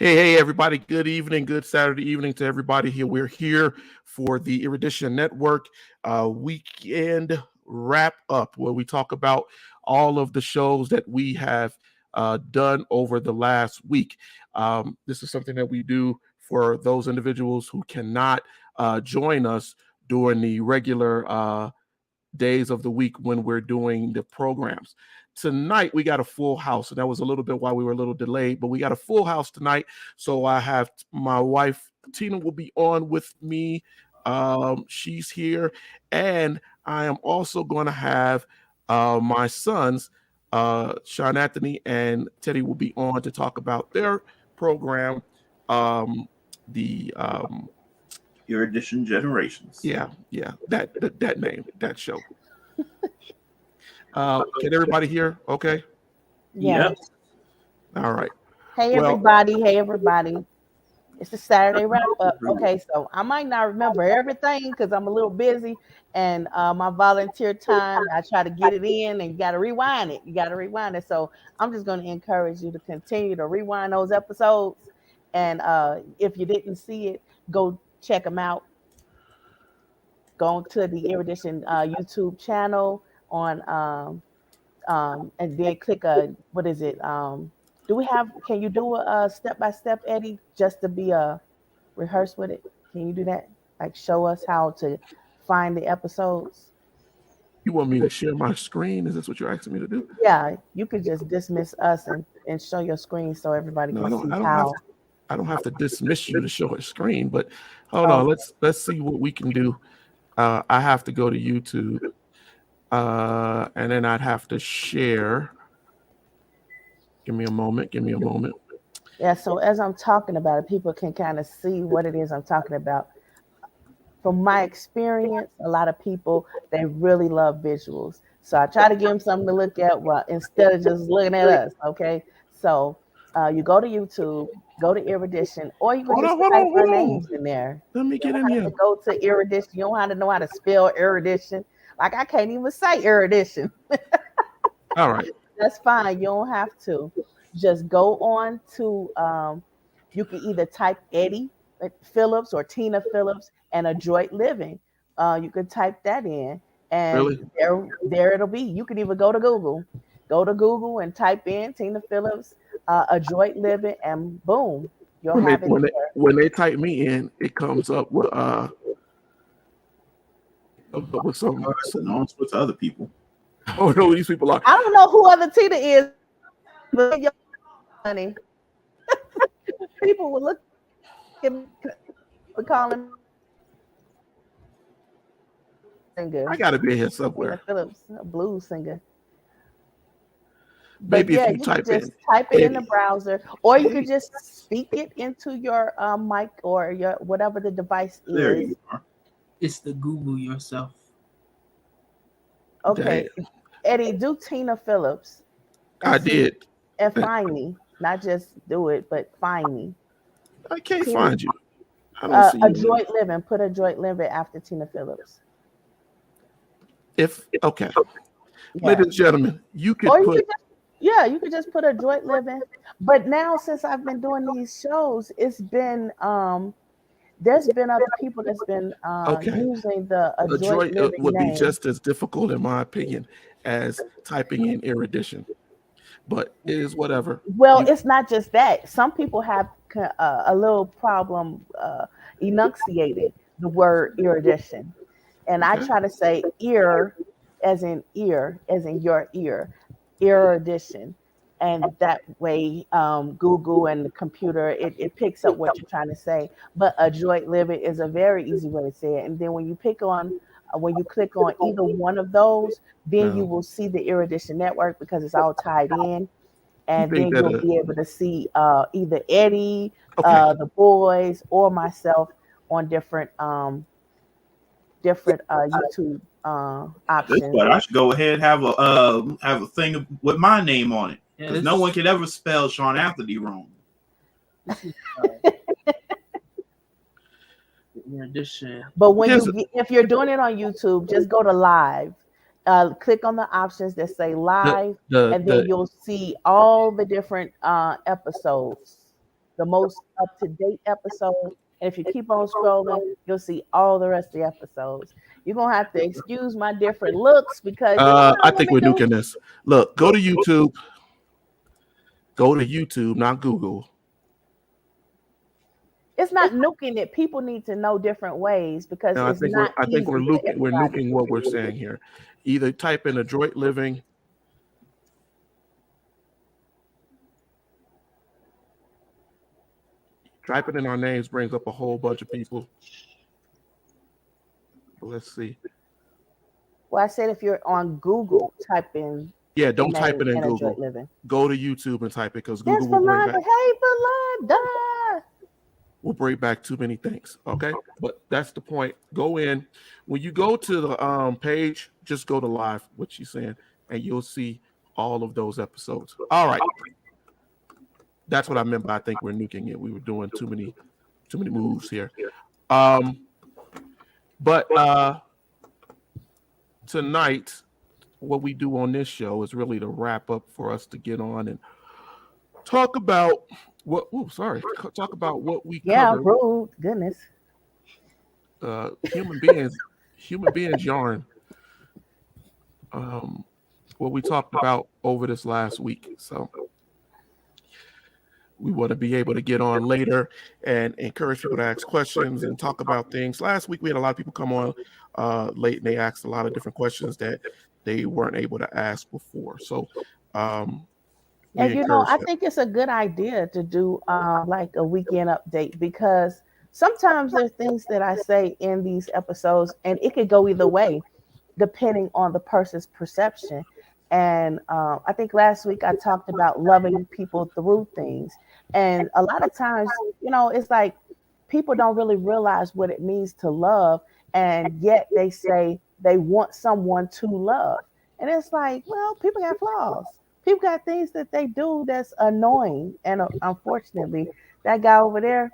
Hey, everybody. Good evening. Good Saturday evening to everybody here. We're here for the Erudition Network weekend wrap up where we talk about all of the shows that we have done over the last week. This is something that we do for those individuals who cannot join us during the regular days of the week when we're doing the programs. Tonight we got a full house, and that was a little bit why we were a little delayed, but we got a full house tonight. So I have my wife Tina will be on with me. She's here, and I am also going to have my sons, Sean Anthony and Teddy, will be on to talk about their program, the Erudition Generations. Yeah, that name, that show. Can everybody hear? Okay. Yeah. Yep. All right. Hey everybody. It's the Saturday wrap up. Okay, so I might not remember everything because I'm a little busy, and my volunteer time, I try to get it in, and you got to rewind it. So I'm just going to encourage you to continue to rewind those episodes, and if you didn't see it, go check them out. Go to the Erudition YouTube channel on and then click what is it? Can you do a step by step, Eddie, just to be rehearse with it? Can you do that? Like show us how to find the episodes? You want me to share my screen? Is this what you're asking me to do? Yeah, you could just dismiss us and show your screen so everybody can see how. I don't have to dismiss you to show a screen, but hold on, let's see what we can do. I have to go to YouTube, and then I'd have to share. Give me a moment. Yeah, so as I'm talking about it, people can kind of see what it is I'm talking about. From my experience, a lot of people, they really love visuals. So I try to give them something to look at instead of just looking at us, okay? So you go to YouTube, go to Erudition, or you can just type our names in there. Let me get in here. Go to Erudition. You don't have to know how to spell Erudition. Like I can't even say Erudition. All right. That's fine. You don't have to. Just go on to, you can either type Eddie Phillips or Tina Phillips and Adroit Living. You can type that in, and really? there it'll be. You can even go to Google. Go to Google and type in Tina Phillips, Adroit Living, and boom, you'll have it. When they type me in, it comes up with some with other people. Oh no, these people are. I don't know who other Tina is, but honey, people will look at me calling singer. I gotta be here somewhere. Phillips, a blues singer. Maybe if you type it in the browser, or you could just speak it into your mic or your whatever the device is. There you are. It's the Google yourself. Okay, dang. Eddie, do Tina Phillips. I did. And find me. Not just do it, but find me. I can't find you. I don't see you. Adroit Living. Put Adroit Living after Tina Phillips. Okay. Yeah. Ladies and gentlemen, you could you could just put Adroit Living. But now since I've been doing these shows, it's been there's been other people that's been using the Adroit Living would name. Be just as difficult, in my opinion, as typing in Erudition. But it is whatever. Well, it's not just that. Some people have a little problem enunciating the word erudition. And I try to say ear as in your ear, erudition. And that way, Google and the computer, it picks up what you're trying to say. But Adroit Living is a very easy way to say it. And then when you click on either one of those, then you will see the Erudition Network because it's all tied in. And then you'll be able to see either Eddie, the boys, or myself on different YouTube options. But I should go ahead and have a thing with my name on it. Because no one can ever spell Sean Anthony wrong. But if you're doing it on YouTube, just go to live. Click on the options that say live, and then you'll see all the different episodes. the most up to date episode. And if you keep on scrolling, you'll see all the rest of the episodes. You're gonna have to excuse my different looks because you know I how think women we're do. nuking this. Look, go to YouTube. Go to YouTube, not Google. It's not nuking it. People need to know different ways because No, it's not I think easy for we're everybody. nuking what we're saying here. Either type in adroit living. Typing in our names brings up a whole bunch of people. Let's see. Well, I said if you're on Google, type in don't type it in and Google. adroit living. Go to YouTube and type it because There's Google will bring back. Hey, Belinda. Will bring back too many things. Okay, but that's the point. Go in. When you go to the page, just go to live, what she's saying, and you'll see all of those episodes. All right. That's what I meant by I think we're nuking it. We were doing too many moves here. But tonight, what we do on this show is really to wrap up for us to get on and talk about talk about what we covered. Rude. Goodness. Human beings yarn. What we talked about over this last week. So we want to be able to get on later and encourage people to ask questions and talk about things. Last week we had a lot of people come on late and they asked a lot of different questions that they weren't able to ask before. So and I think it's a good idea to do like a weekend update because sometimes there's things that I say in these episodes and it could go either way depending on the person's perception. And I think last week I talked about loving people through things. And a lot of times, it's like people don't really realize what it means to love. And yet they say they want someone to love. And it's like, well, people got flaws. People got things that they do that's annoying. And unfortunately, that guy over there,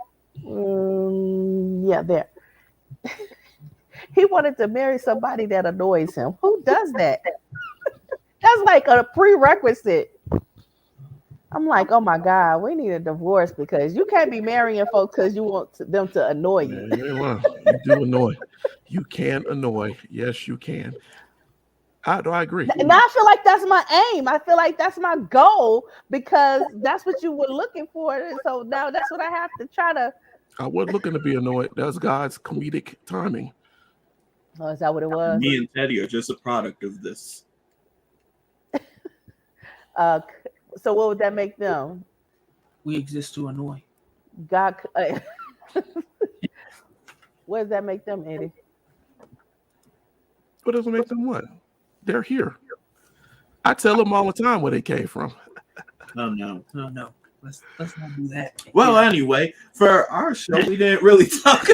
there. He wanted to marry somebody that annoys him. Who does that? That's like a prerequisite. I'm like, oh my God, we need a divorce because you can't be marrying folks because you want them to annoy you. You do annoy. You can annoy. Yes, you can. How do I agree? And I feel like that's my aim. I feel like that's my goal because that's what you were looking for. And so now that's what I have to try to. I wasn't looking to be annoyed. That's God's comedic timing. Oh, is that what it was? Me and Teddy are just a product of this. So what would that make them? We exist to annoy. God. What does that make them, Eddie? What does it make them what? They're here. I tell them all the time where they came from. Oh no. Let's not do that. Well, anyway, for our show, we didn't really talk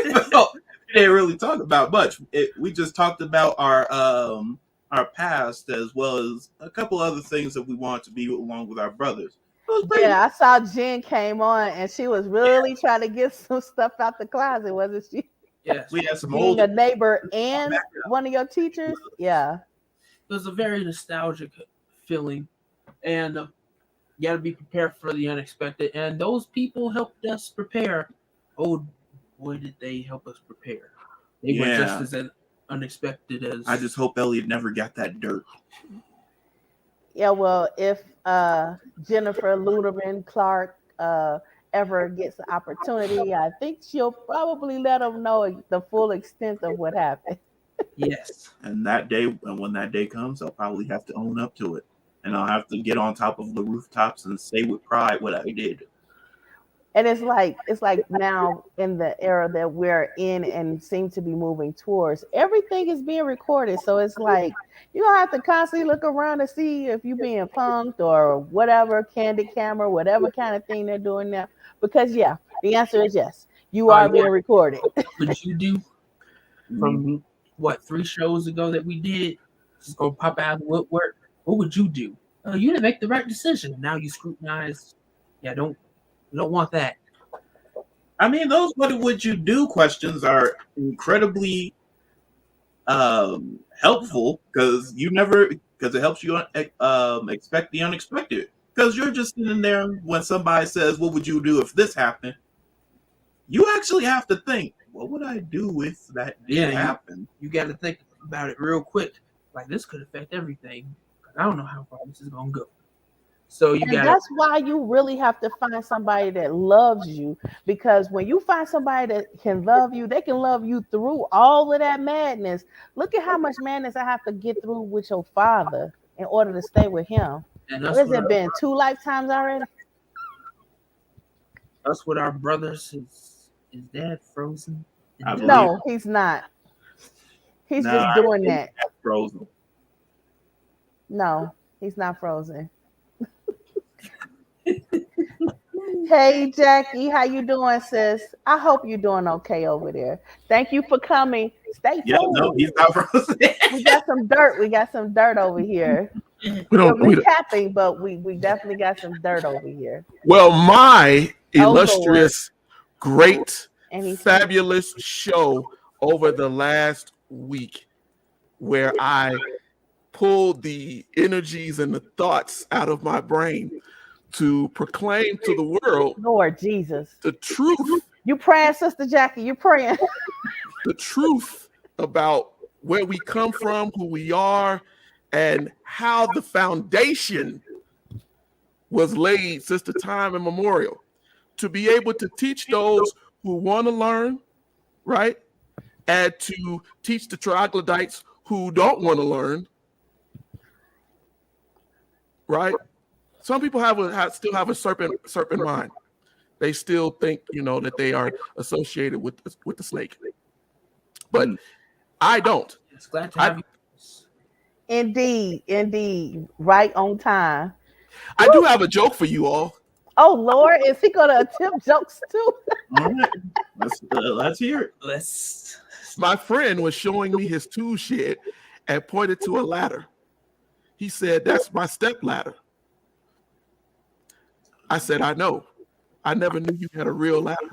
about much. We just talked about our past as well as a couple other things that we want to be along with our brothers. Yeah, I saw Jen came on and she was really trying to get some stuff out the closet, wasn't she? Yes. We had some being a neighbor and one of your teachers. Yeah. It was a very nostalgic feeling. And you got to be prepared for the unexpected. And those people helped us prepare. Oh, boy, did they help us prepare. They were just as unexpected as... I just hope Elliot never got that dirt. Yeah, well, if Jennifer Luderman Clark ever gets the opportunity, I think she'll probably let them know the full extent of what happened. Yes. And when that day comes, I'll probably have to own up to it. And I'll have to get on top of the rooftops and say with pride what I did. And it's like now in the era that we're in and seem to be moving towards, everything is being recorded. So it's like you don't have to constantly look around to see if you're being punked or whatever, candid camera, whatever kind of thing they're doing now. Because the answer is yes, you are being recorded. What you do from 3 shows ago that we did, just go pop out of the woodwork. What would you do? You didn't make the right decision. Now you scrutinize. Don't want that. I mean, those "what would you do" questions are incredibly helpful because it helps you expect the unexpected Because you're just sitting there when somebody says, "What would you do if this happened?" You actually have to think, "What would I do if that did happen?" You got to think about it real quick. Like, this could affect everything. I don't know how far this is gonna go. So you got. That's why you really have to find somebody that loves you, because when you find somebody that can love you, they can love you through all of that madness. Look at how much madness I have to get through with your father in order to stay with him. And What has it been? 2 lifetimes already? Us with our brothers. Is Dad frozen? No, he's not. He's just doing that. Frozen. No, he's not frozen. Hey Jackie, how you doing, sis? I hope you're doing okay over there. Thank you for coming. Stay tuned. No, he's not frozen. We got some dirt. We got some dirt over here. We're recapping, but we definitely got some dirt over here. Well, my illustrious, great, fabulous show over the last week, where I pulled the energies and the thoughts out of my brain to proclaim to the world, Lord Jesus, the truth. You praying, Sister Jackie? You praying? The truth about where we come from, who we are, and how the foundation was laid since the time immemorial, to be able to teach those who want to learn, right? And to teach the troglodytes who don't want to learn, right? Some people still have a serpent mind. They still think, that they are associated with the snake. But I don't. It's glad to have you. Indeed. Right on time. I do have a joke for you all. Oh, Lord. Is he going to attempt jokes too? All right. Let's hear it. My friend was showing me his tool shed and pointed to a ladder. He said, "That's my step ladder." I said, "I know. I never knew you had a real ladder."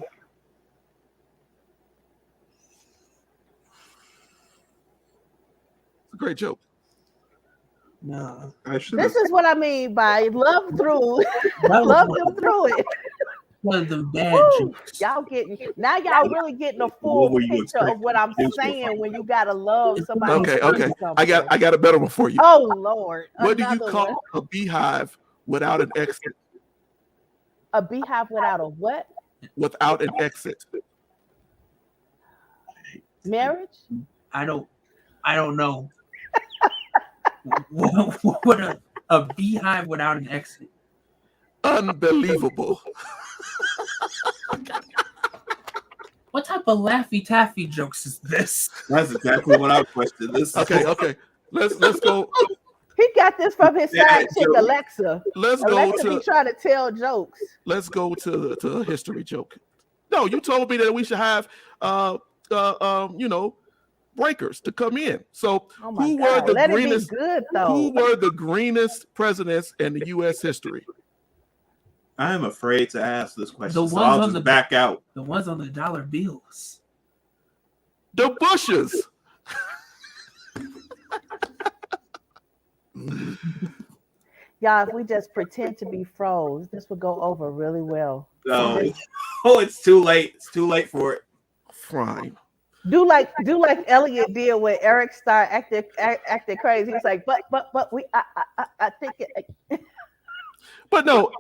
It's a great joke. No, this is what I mean by love them through it. One of the bad jokes. Y'all really getting a full picture of what I'm saying when you gotta love somebody. Okay. I got a better one for you. Oh Lord. What do you call a beehive without an exit? A beehive without a what? Without an exit. Marriage? I don't know. What a beehive without an exit? Unbelievable. What type of Laffy Taffy jokes is this? That's exactly what I questioned. Okay. Let's go. He got this from his side chick, Alexa. Alexa be trying to tell jokes. Let's go to a history joke. No, you told me that we should have breakers to come in. So who were the greenest presidents in the U.S. history? I am afraid to ask this question. The ones on the back out. The ones on the dollar bills. The Bushes. Y'all, if we just pretend to be froze, this would go over really well. It's too late. It's too late for it. Fine. Do like Elliot did when Eric started acting crazy. He's like, but I think it. But no,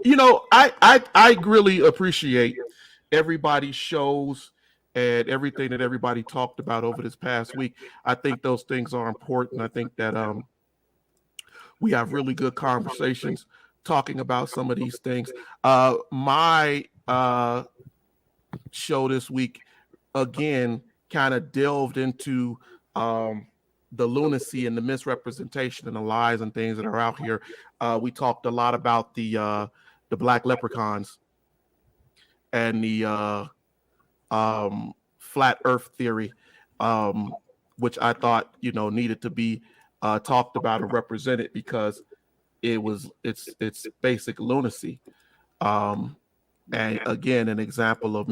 I really appreciate everybody's shows and everything that everybody talked about over this past week. I think those things are important. I think that we have really good conversations talking about some of these things. My show this week, again, kind of delved into the lunacy and the misrepresentation and the lies and things that are out here. We talked a lot about the black leprechauns and the flat earth theory, which I thought, needed to be talked about and represented because it's basic lunacy. And again, an example of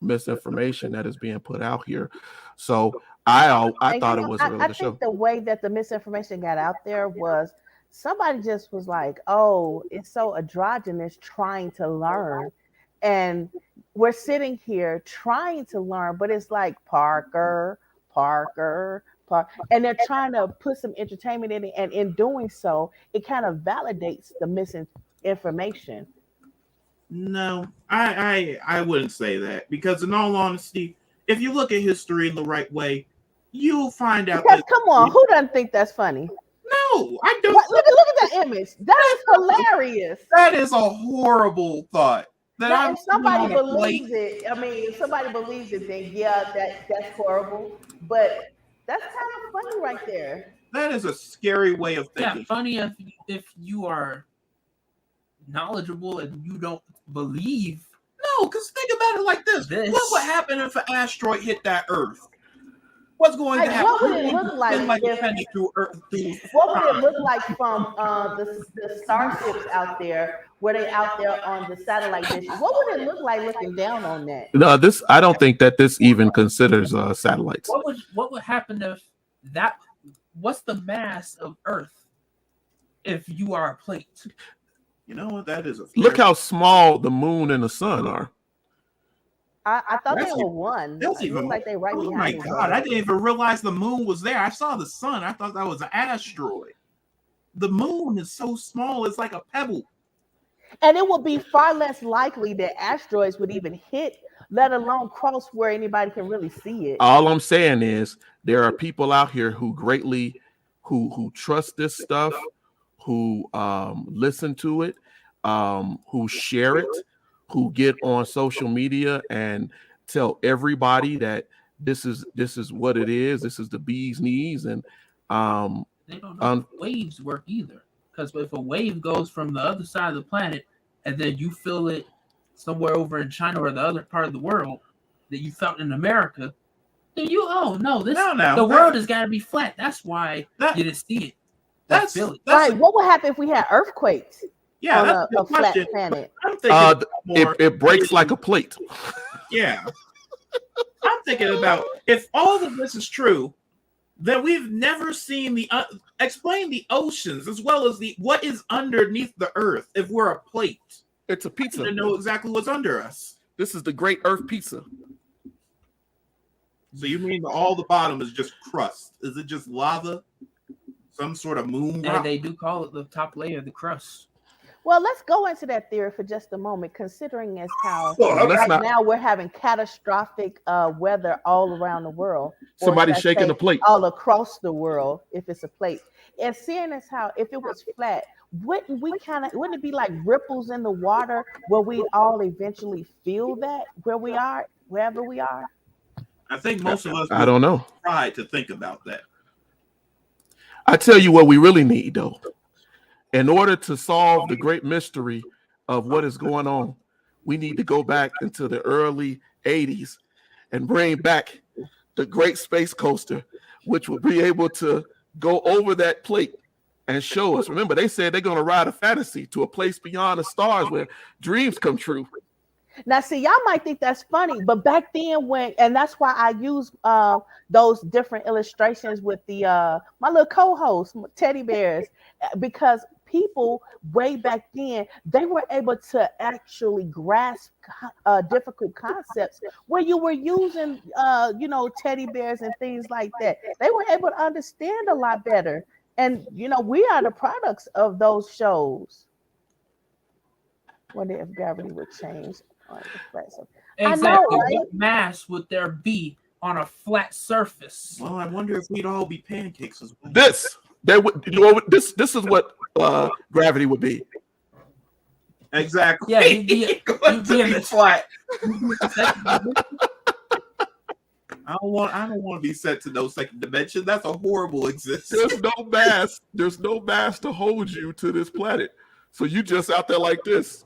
misinformation that is being put out here. So I thought it was a really good show. I think the way that the misinformation got out there was somebody just was like, "Oh, it's so androgynous trying to learn." And we're sitting here trying to learn, but it's like Parker, Parker, Parker, and they're trying to put some entertainment in it, and in doing so, it kind of validates the missing information. No, I wouldn't say that, because in all honesty, if you look at history in the right way, you'll find out Because that come on, who doesn't think that's funny? no, I don't. Look at that image. That is hilarious. That is a horrible thought. That Now, I'm if somebody seeing on a plate. believes it, I mean, if somebody believes it, then yeah, that's horrible. But that's kind of funny right there. That is a scary way of Yeah, thinking. funny if you are knowledgeable and you don't believe No, because think about it like this. This. What would happen if an asteroid hit that Earth? What's going Like, to happen? what would it look like a if- penny through Earth? What would it look like from the starships out there, where they out there on the satellite dish? What would it look like looking down on that? No, this I don't think that this even considers satellites. what would happen if that what's the mass of Earth if you are a plate? You know what? That is a Look how small the moon and the sun are. I thought That's they even- were one. That's It even looked like they right oh behind my each god! other. I didn't even realize the moon was there. I saw the sun. I thought that was an asteroid. The moon is so small; it's like a pebble. And it would be far less likely that asteroids would even hit, let alone cross where anybody can really see it. All I'm saying is there are people out here who greatly who trust this stuff, who listen to it, who share it, who get on social media and tell everybody that this is what it is. This is the bee's knees, and They don't know if waves work either. Because if a wave goes from the other side of the planet and then you feel it somewhere over in China or the other part of the world that you felt in America, then the world has got to be flat. That's why you didn't see it. That's Feel it. Right. What would happen if we had earthquakes yeah. on That's a the flat question. planet? I'm thinking more. it breaks like a plate. Yeah. I'm thinking about if all of this is true, then we've never seen explain the oceans as well as what is underneath the earth. If we're a plate, It's a pizza. to know exactly what's under us. This is the Great Earth Pizza. So you mean all the bottom is just crust? Is it just lava? Some sort of moon rock? And they do call it the top layer of the crust. Well, let's go into that theory for just a moment, considering as how Well, let's right not- now we're having catastrophic weather all around the world. Or Somebody should I shaking say the plate. all across the world, if it's a plate. And seeing as how if it was flat, wouldn't it be like ripples in the water where we'd all eventually feel that where we are, wherever we are? I think most of us I don't know. try to think about that. I tell you what we really need, though. In order to solve the great mystery of what is going on, we need to go back into the early 80s and bring back the Great Space Coaster, which will be able to go over that plate and show us. Remember, they said they're going to ride a fantasy to a place beyond the stars where dreams come true. Now, see, y'all might think that's funny, but back then and that's why I use those different illustrations with the my little co-host teddy bears, because people way back then, they were able to actually grasp difficult concepts where you were using teddy bears and things like that. They were able to understand a lot better, and we are the products of those shows. What if gravity would change on the flat surface? Exactly. I know, right? What mass would there be on a flat surface? Well, I wonder if we'd all be pancakes as well. This is what gravity would be. Exactly. Yeah, you'd be in the flat. I don't want to be sent to no second dimension. That's a horrible existence. There's no mass to hold you to this planet. So you just out there like this.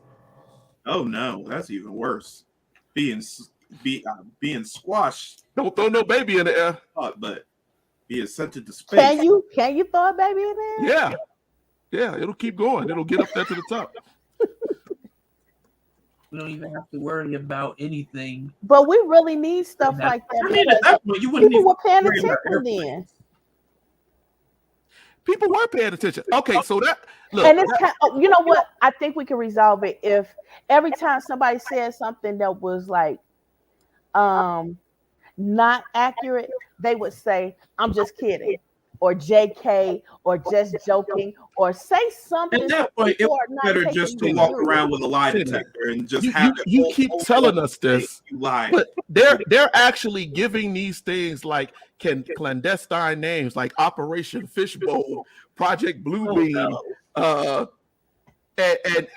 Oh no, that's even worse. Being squashed. Don't throw no baby in the air. But being sent into space. Can you throw a baby in there? Yeah, it'll keep going. It'll get up there to the top. We don't even have to worry about anything. But we really need stuff like that. I mean, at that point, you wouldn't People even were paying worry about attention then. People were paying attention. Okay, so that look, And it's you know what? I think we can resolve it if every time somebody says something that was like not accurate, they would say, "I'm just kidding," or "JK," or "just joking," or say something At so that point, it people was are not better taking just you to walk serious. around with a lie detector and just have it you keep telling us this, you lie. but they're actually giving these things like clandestine names like Operation Fishbowl, Project Bluebeam,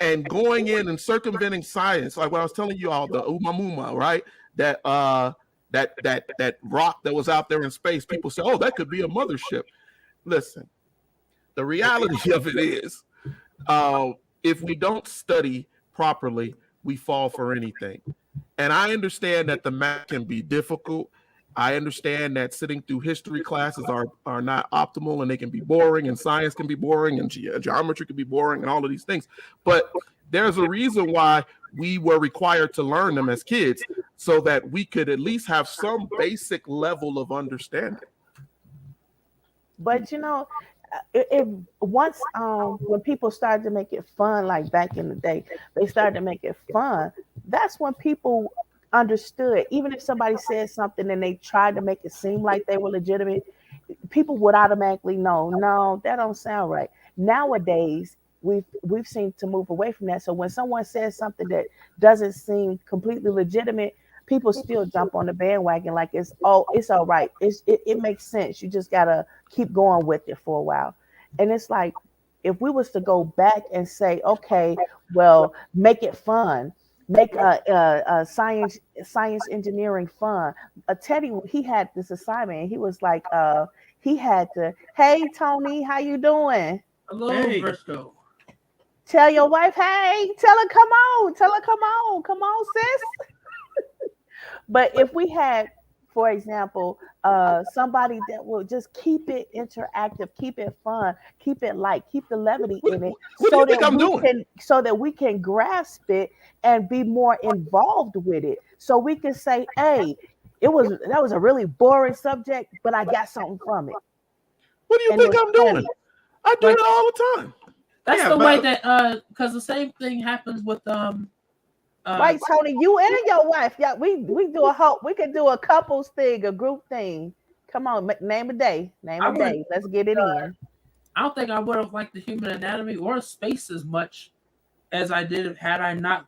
and going in and circumventing science, like what I was telling you all, the Umamuma, right? That that rock that was out there in space. People say, oh, that could be a mothership. Listen, the reality of it is, if we don't study properly, we fall for anything. And I understand that the math can be difficult. I understand that sitting through history classes are not optimal, and they can be boring, and science can be boring, and geometry can be boring, and all of these things. But there's a reason why we were required to learn them as kids, so that we could at least have some basic level of understanding. But you know, if once when people started to make it fun, like back in the day, they started to make it fun. That's when people understood. Even if somebody said something and they tried to make it seem like they were legitimate, people would automatically know, no, that don't sound right. Nowadays, we've seen to move away from that. So when someone says something that doesn't seem completely legitimate, people still jump on the bandwagon like it's all right. It makes sense. You just gotta keep going with it for a while. And it's like if we was to go back and say, okay, well, make it fun. Make a science engineering fun. Teddy, he had this assignment. And he was like, he had to, hey Tony, how you doing? Hello, Hey. Briscoe. Tell your wife, hey, tell her come on, sis. But if we had, for example, somebody that will just keep it interactive, keep it fun, keep it light, keep the levity in it, What do you think I'm doing? so that we can grasp it and be more involved with it. So we can say, hey, that was a really boring subject, but I got something from it. What do you And it think was I'm doing? funny. I do Like- it all the time. That's Yeah, the but- way that because the same thing happens with Right, Tony, you and your wife. Yeah, we could do a couples thing, a group thing. Come on, name a day. Let's get it in. I don't think I would have liked the human anatomy or space as much as I did had I not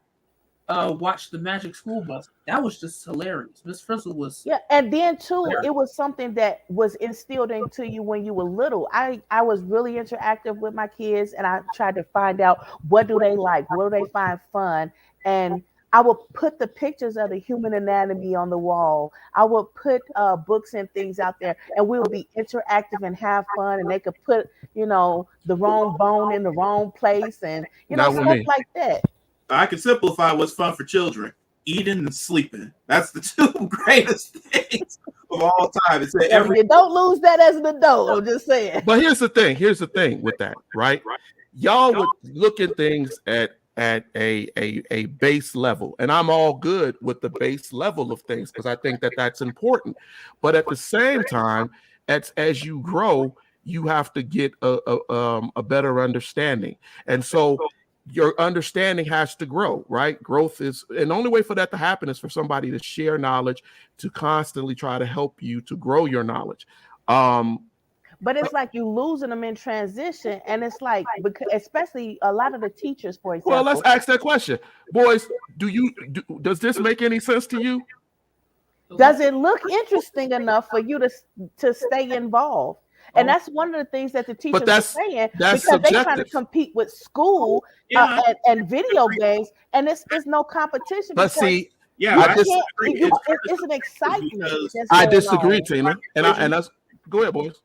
watched the Magic School Bus. That was just hilarious. Miss Frizzle was Yeah, and then too, it was something that was instilled into you when you were little. I was really interactive with my kids, and I tried to find out what do they like, what do they find fun, and I would put the pictures of the human anatomy on the wall. I would put books and things out there, and we would be interactive and have fun. And they could put, the wrong bone in the wrong place, and Not with stuff me. like that. I can simplify what's fun for children: eating and sleeping. That's the two greatest things of all time. It's You don't lose that as an adult. I'm just saying. But here's the thing with that, right? Y'all would look at things at a base level, and I'm all good with the base level of things because I think that that's important. But at the same time, as you grow, you have to get a better understanding, and so your understanding has to grow, right? Growth is, and the only way for that to happen is for somebody to share knowledge, to constantly try to help you to grow your knowledge. But it's like you losing them in transition, and it's like, because especially a lot of the teachers, for example. Well, let's ask that question, boys. Does this make any sense to you? Does it look interesting enough for you to stay involved? And that's one of the things that the teachers are saying, because they're trying to compete with school and video games, and it's no competition. But see, it's an excitement. I disagree, Tina, and that's go ahead, boys.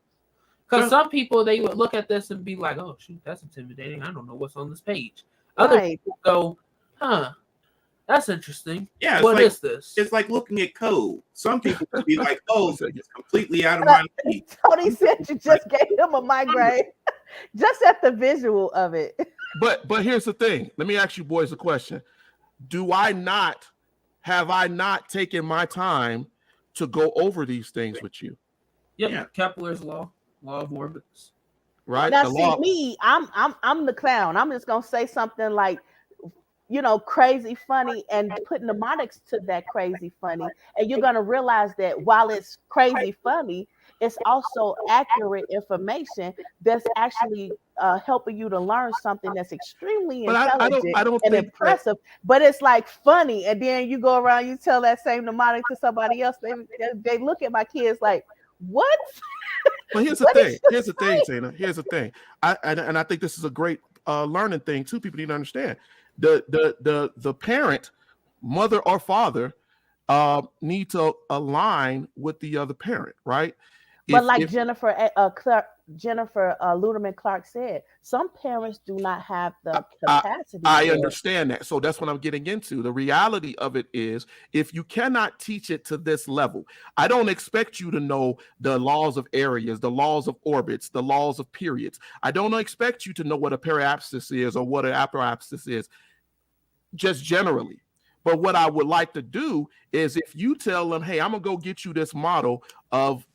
Because some people, they would look at this and be like, oh, shoot, that's intimidating. I don't know what's on this page. Other people go, that's interesting. Yeah, what is this? It's like looking at code. Some people would be like, oh, it's completely out of my league. Tony said you just gave him a migraine just at the visual of it. But here's the thing. Let me ask you boys a question. Have I not taken my time to go over these things with you? Yeah. Kepler's law of orbits. right? Now, The see law. me, I'm the clown. I'm just gonna say something like, crazy funny and put mnemonics to that crazy funny. And you're going to realize that while it's crazy funny, it's also accurate information that's actually helping you to learn something that's extremely But intelligent I don't and think that. impressive, but it's like funny. And then you go around, you tell that same mnemonic to somebody else. They look at my kids like, what? But here's the What did thing. you Here's the thing, say? Tina. Here's the thing. And I think this is a great learning thing too. People need to understand the parent, mother or father, need to align with the other parent, right? But like If Jennifer Luderman Clark said, some parents do not have I, the I capacity I for it. understand that. So that's what I'm getting into. The reality of it is, if you cannot teach it to this level, I don't expect you to know the laws of areas, the laws of orbits, the laws of periods. I don't expect you to know what a periapsis is or what an apoapsis is, just generally. But what I would like to do is, if you tell them, "Hey, I'm gonna go get you this model of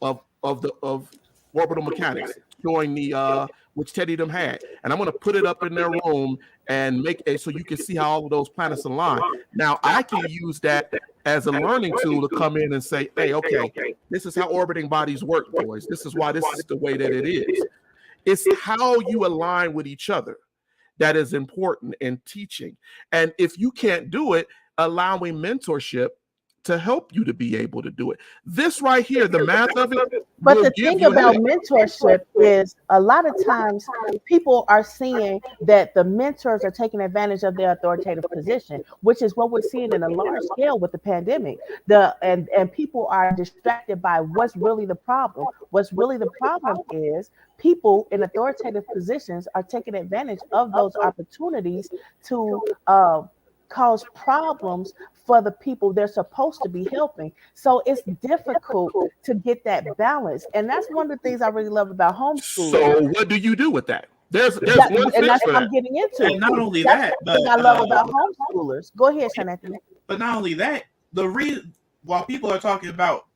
orbital mechanics, showing the which Teddy them had, and I'm gonna put it up in their room and make it so you can see how all of those planets align." Now I can use that as a learning tool to come in and say, "Hey, okay, this is how orbiting bodies work, boys. This is why this is the way that it is." It's how you align with each other that is important in teaching. And if you can't do it, allowing mentorship to help you to be able to do it. This right here, the math of it But will the give thing you a about headache. mentorship is a lot of times people are seeing that the mentors are taking advantage of their authoritative position, which is what we're seeing in a large scale with the pandemic. And people are distracted by what's really the problem. What's really the problem is people in authoritative positions are taking advantage of those opportunities to cause problems for the people they're supposed to be helping. So it's difficult to get that balance. And that's one of the things I really love about homeschooling. So what do you do with that? There's That, one and fix that's for what I'm that. getting into. And not only That's that, one thing I love about homeschoolers. Go ahead, Sean Anthony. but not only that, the reason while people are talking about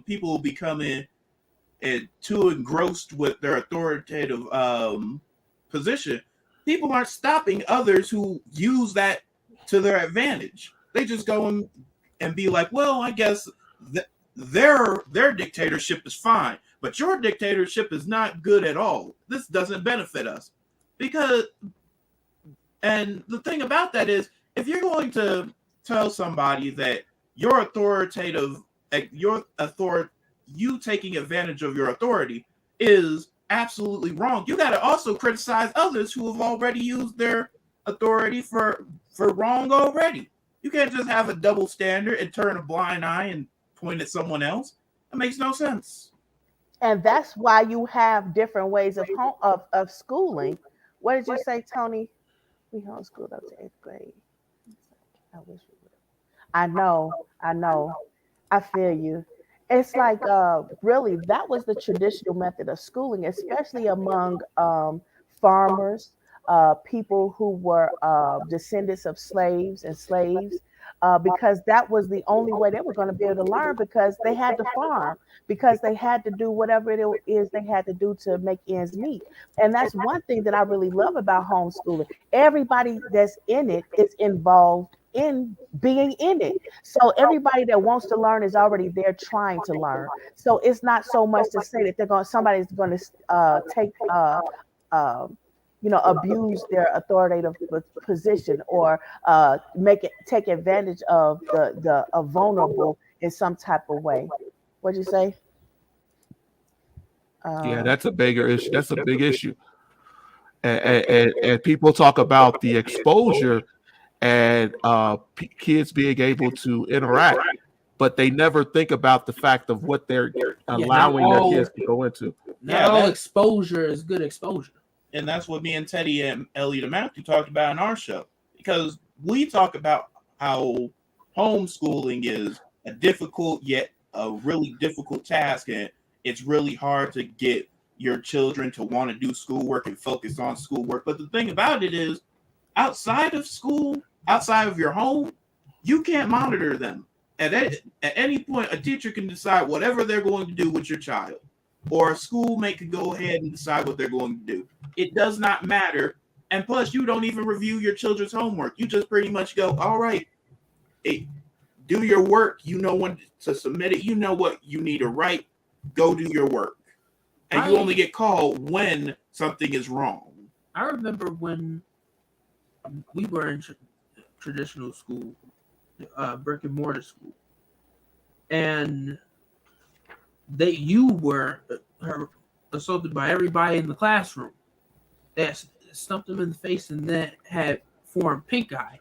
people becoming too engrossed with their authoritative position, people aren't stopping others who use that to their advantage. They just go and be like, well, I guess their dictatorship is fine, but your dictatorship is not good at all. This doesn't benefit us. Because, and the thing about that is, if you're going to tell somebody that your authoritative, you taking advantage of your authority is absolutely wrong, you got to also criticize others who have already used their authority for wrong already. You can't just have a double standard and turn a blind eye and point at someone else. That makes no sense. And that's why you have different ways of schooling. What did you say, Tony? We homeschooled up to 8th grade. I wish we would. I know. I feel you. It's like really that was the traditional method of schooling, especially among farmers, people who were descendants of slaves and slaves, because that was the only way they were going to be able to learn because they had to farm, because they had to do whatever it is they had to do to make ends meet. And that's one thing that I really love about homeschooling. Everybody that's in it is involved in being in it. So everybody that wants to learn is already there trying to learn. So it's not so much to say that somebody's going to take abuse their authoritative position or take advantage of the vulnerable in some type of way. What'd you say? Yeah, that's a bigger issue. That's a big issue. And people talk about the exposure and kids being able to interact, but they never think about the fact of what they're allowing their kids to go into. Not all exposure is good exposure. And that's what me and Teddy and Elliot and Matthew talked about in our show. Because we talk about how homeschooling is a difficult yet a really difficult task, and it's really hard to get your children to want to do schoolwork and focus on schoolwork. But the thing about it is, outside of school, outside of your home, you can't monitor them. At any point, a teacher can decide whatever they're going to do with your child. or a schoolmate could go ahead and decide what they're going to do. It does not matter. And plus, you don't even review your children's homework. You just pretty much go, all right, hey, do your work. You know when to submit it. You know what you need to write. Go do your work. And you only get called when something is wrong. I remember when we were in traditional school, brick and mortar school, and you were assaulted by everybody in the classroom. They stumped him in the face and then had formed pink eye.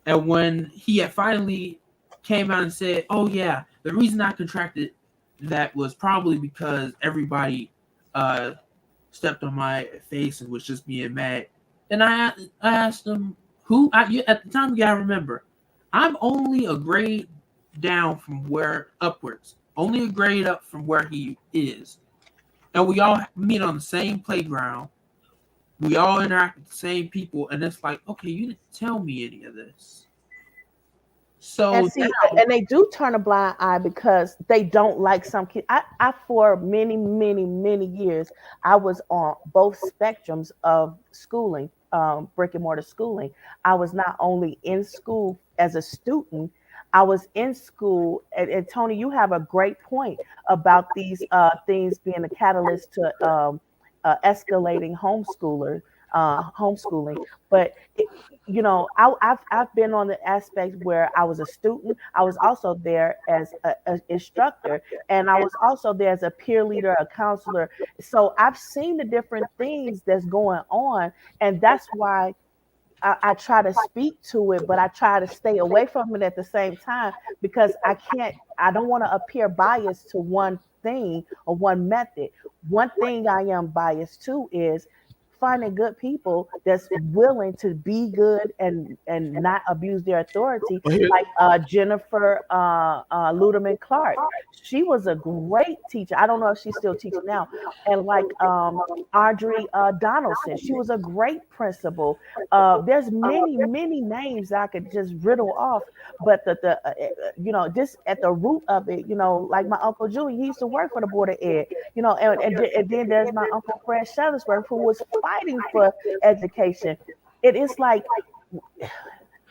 And when he had finally came out and said, "Oh yeah, the reason I contracted that was probably because everybody stepped on my face and was just being mad," and I asked him who. At the time, you gotta remember, I'm only a grade down from where upwards, only a grade up from where he is, and we all meet on the same playground. We all interact with the same people, and it's like, okay, you didn't tell me any of this. So and they do turn a blind eye because they don't like some kids. I for many years, I was on both spectrums of schooling, brick and mortar schooling. I was not only in school as a student, I was in school. And Tony, you have a great point about these things being a catalyst to escalating homeschooling. But I've been on the aspect where I was a student. I was also there as an instructor, and I was also there as a peer leader, a counselor. So I've seen the different things that's going on, and that's why I try to speak to it, but I try to stay away from it at the same time, because I don't want to appear biased to one thing or one method. One thing I am biased to is finding good people that's willing to be good and not abuse their authority, like Jennifer Ludeman Clark. She was a great teacher. I don't know if she's still teaching now. And like Audrey Donaldson, she was a great principal. There's many names I could just riddle off, but this at the root of it, like my Uncle Julie, he used to work for the Board of Ed, and then there's my Uncle Fred Shuttlesworth, who was fighting for education. It is like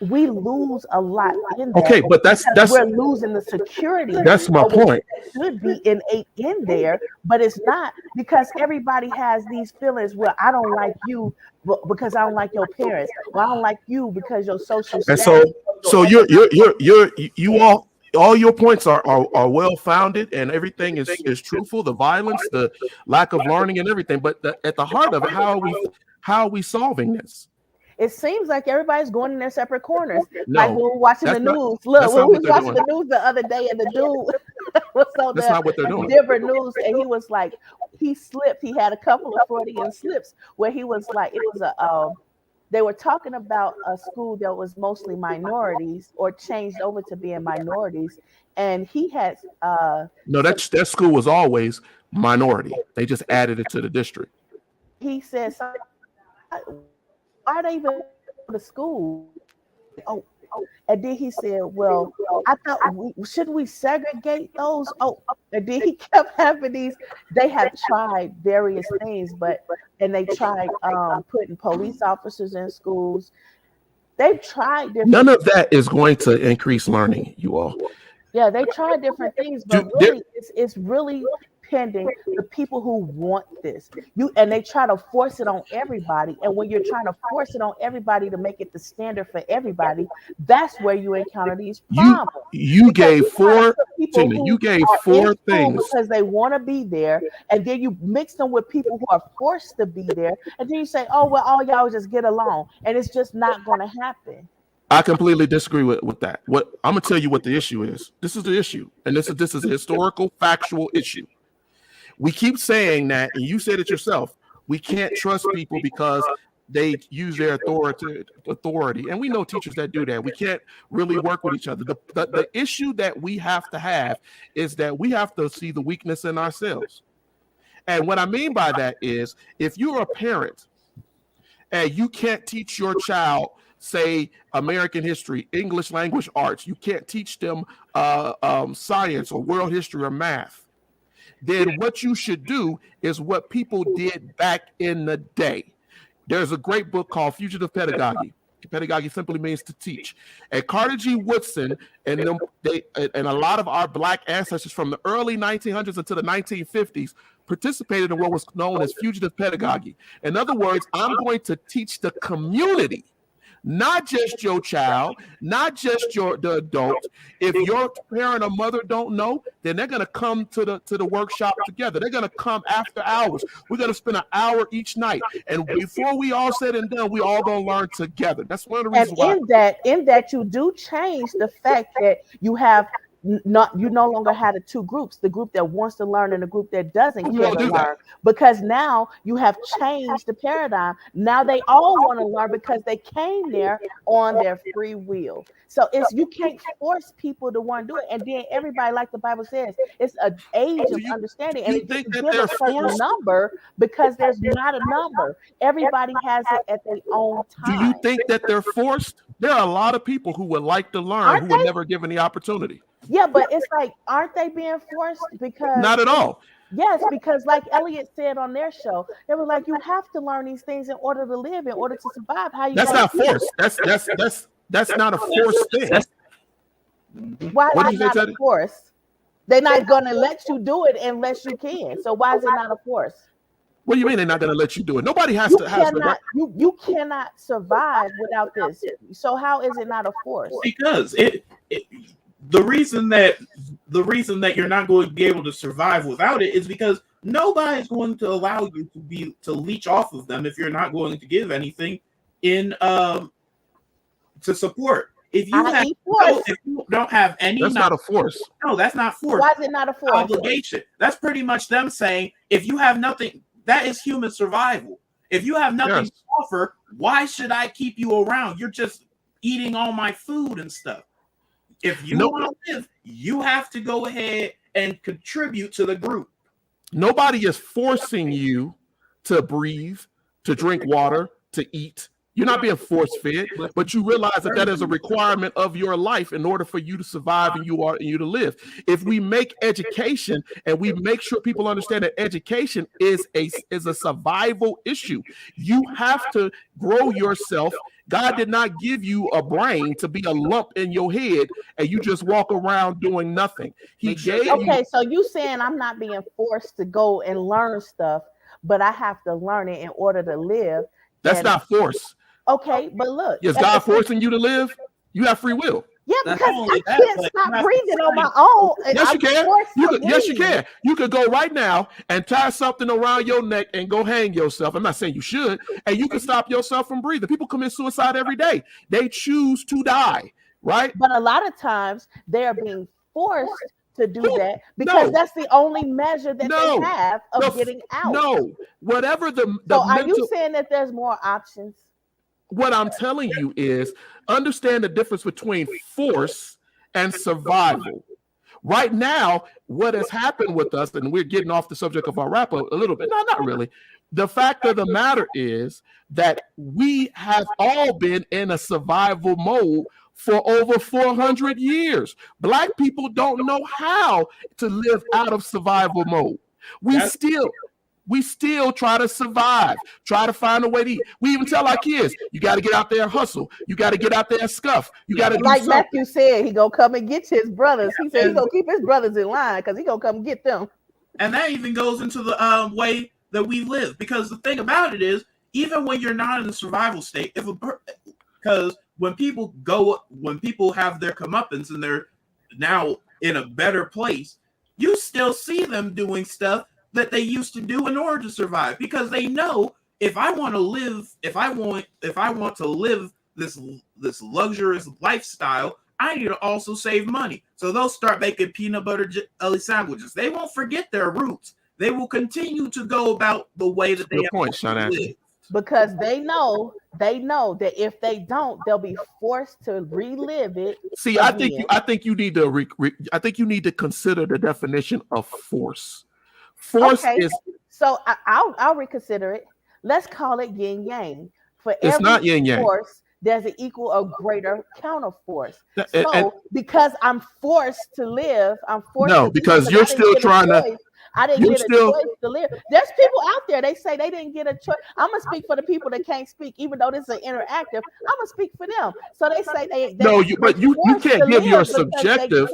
we lose a lot in that. Okay, but that's we're losing the security. That's my point. Should be innate in there, but it's not, because everybody has these feelings. Well, I don't like you because I don't like your parents. Well, I don't like you because your social status. And so you all your points are well founded, and everything is truthful. The violence, the lack of learning, and everything. But at the heart of it, how are we solving this? It seems like everybody's going in their separate corners. No, like when we're watching the news. Look, when we was watching the news the other day, and the dude was on that's not what they're doing. Different news, and he was like, he slipped. He had a couple of Freudian slips where he was like, it was they were talking about a school that was mostly minorities or changed over to being minorities, and he had no, that school was always minority. They just added it to the district. He said, "Why are they even go to school?" Oh, and then he said, "Well, I thought should we segregate those?" Oh, and then he kept having these. They have tried various things, and they tried putting police officers in schools. They've tried different. None of that is going to increase learning, you all. Yeah, they tried different things, but really, it's really pending the people who want this. And they try to force it on everybody. And when you're trying to force it on everybody to make it the standard for everybody, that's where you encounter these problems. You gave four things because they want to be there, and then you mix them with people who are forced to be there, and then you say, "Oh well, all y'all just get along," and it's just not going to happen. I completely disagree with that. What I'm gonna tell you what the issue is. This is the issue, and this is a historical, factual issue. We keep saying that, and you said it yourself. We can't trust people because they use their authority, and we know teachers that do that. We can't really work with each other. The issue that we have to have is that we have to see the weakness in ourselves. And what I mean by that is, if you're a parent and you can't teach your child, say, American history, English language arts, you can't teach them science or world history or math, then what you should do is what people did back in the day. There's a great book called Fugitive Pedagogy. Pedagogy simply means to teach. And Carter G. Woodson and a lot of our Black ancestors from the early 1900s into the 1950s participated in what was known as fugitive pedagogy. In other words, I'm going to teach the community, not just your child, not just the adult. If your parent or mother don't know, then they're going to come to the workshop together. They're going to come after hours. We're going to spend an hour each night, and before we all said and done, we all going to learn together. That's one of the reasons why. And in that you do change the fact that you have you no longer have the two groups, the group that wants to learn and the group that doesn't care to learn, because now you have changed the paradigm. Now they all want to learn because they came there on their free will. So you can't force people to want to do it. And then everybody, like the Bible says, it's an age of understanding. And it doesn't give a certain number because there's not a number. Everybody has it at their own time. Do you think that they're forced? There are a lot of people who would like to learn who were never given the opportunity. Yeah, but it's like, aren't they being forced? Because not at all. Yes, because like Elliot said on their show, they were like, you have to learn these things in order to live, in order to survive. That's not forced. That's not a forced thing. Why is it not a force? They're not gonna let you do it unless you can. So why is it not a force? What do you mean they're not going to let you do it? Nobody has to. You cannot survive without this. So how is it not a force? Because the reason that you're not going to be able to survive without it is because nobody's going to allow you to leech off of them if you're not going to give anything in to support. If you don't have any, that's not a force. No, that's not force. Why is it not a force? Obligation. That's pretty much them saying, if you have nothing, that is human survival. If you have nothing to offer, why should I keep you around? You're just eating all my food and stuff. If you want to live, you have to go ahead and contribute to the group. Nobody is forcing you to breathe, to drink water, to eat. You're not being force-fed, but you realize that is a requirement of your life in order for you to survive and you to live. If we make education and we make sure people understand that education is a survival issue, you have to grow yourself. God did not give you a brain to be a lump in your head and you just walk around doing nothing. He gave you. So you saying I'm not being forced to go and learn stuff, but I have to learn it in order to live. That's not force. Okay, but look. Is God forcing you to live? You have free will. Yeah, because I can't stop breathing on my own. Yes, you can. Yes, you can. You could go right now and tie something around your neck and go hang yourself. I'm not saying you should. And you can stop yourself from breathing. People commit suicide every day. They choose to die, right? But a lot of times they are being forced to do that because that's the only measure that they have of getting out. No, whatever the so are you saying that there's more options? What I'm telling you is understand the difference between force and survival. Right now, what has happened with us, and we're getting off the subject of our wrap up a little bit. No, not really. The fact of the matter is that we have all been in a survival mode for over 400 years. Black people don't know how to live out of survival mode. We still try to survive, try to find a way to eat. We even tell our kids, you got to get out there and hustle. You got to get out there and scuff. You got to do like something. Matthew said, he going to come and get his brothers. He said he's going to keep his brothers in line because he's going to come and get them. And that even goes into the way that we live. Because the thing about it is, even when you're not in a survival state, because when people have their comeuppance and they're now in a better place, you still see them doing stuff that they used to do in order to survive, because they know if I want to live this luxurious lifestyle, I need to also save money. So they'll start making peanut butter jelly sandwiches. They won't forget their roots. They will continue to go about the way that they live. Because they know that if they don't, they'll be forced to relive it. See, again. I think you need to consider the definition of force. Force is so I'll reconsider it. Let's call it yin yang. For it's every not yin yang. Force, there's an equal or greater counter force. So because I'm forced to live, I'm forced. No, because you're still trying to. I didn't You get a still choice to live. There's people out there, they say they didn't get a choice. I'm gonna speak for the people that can't speak, even though this is interactive. I'm gonna speak for them. So they say no, they but you forced to can't give your live subjective.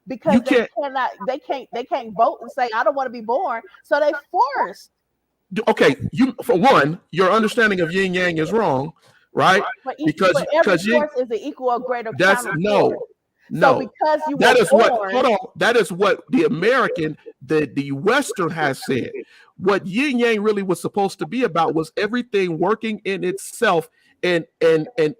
because You they can't. cannot they can't vote and say I don't want to be born. So they forced. Okay, you for one, your understanding of yin yang is wrong, right? But every Because force is an equal or greater that's counter force. So no. because you That were is what. born, Hold on. That is what the American, the Western has said. What yin yang really was supposed to be about was everything working in itself and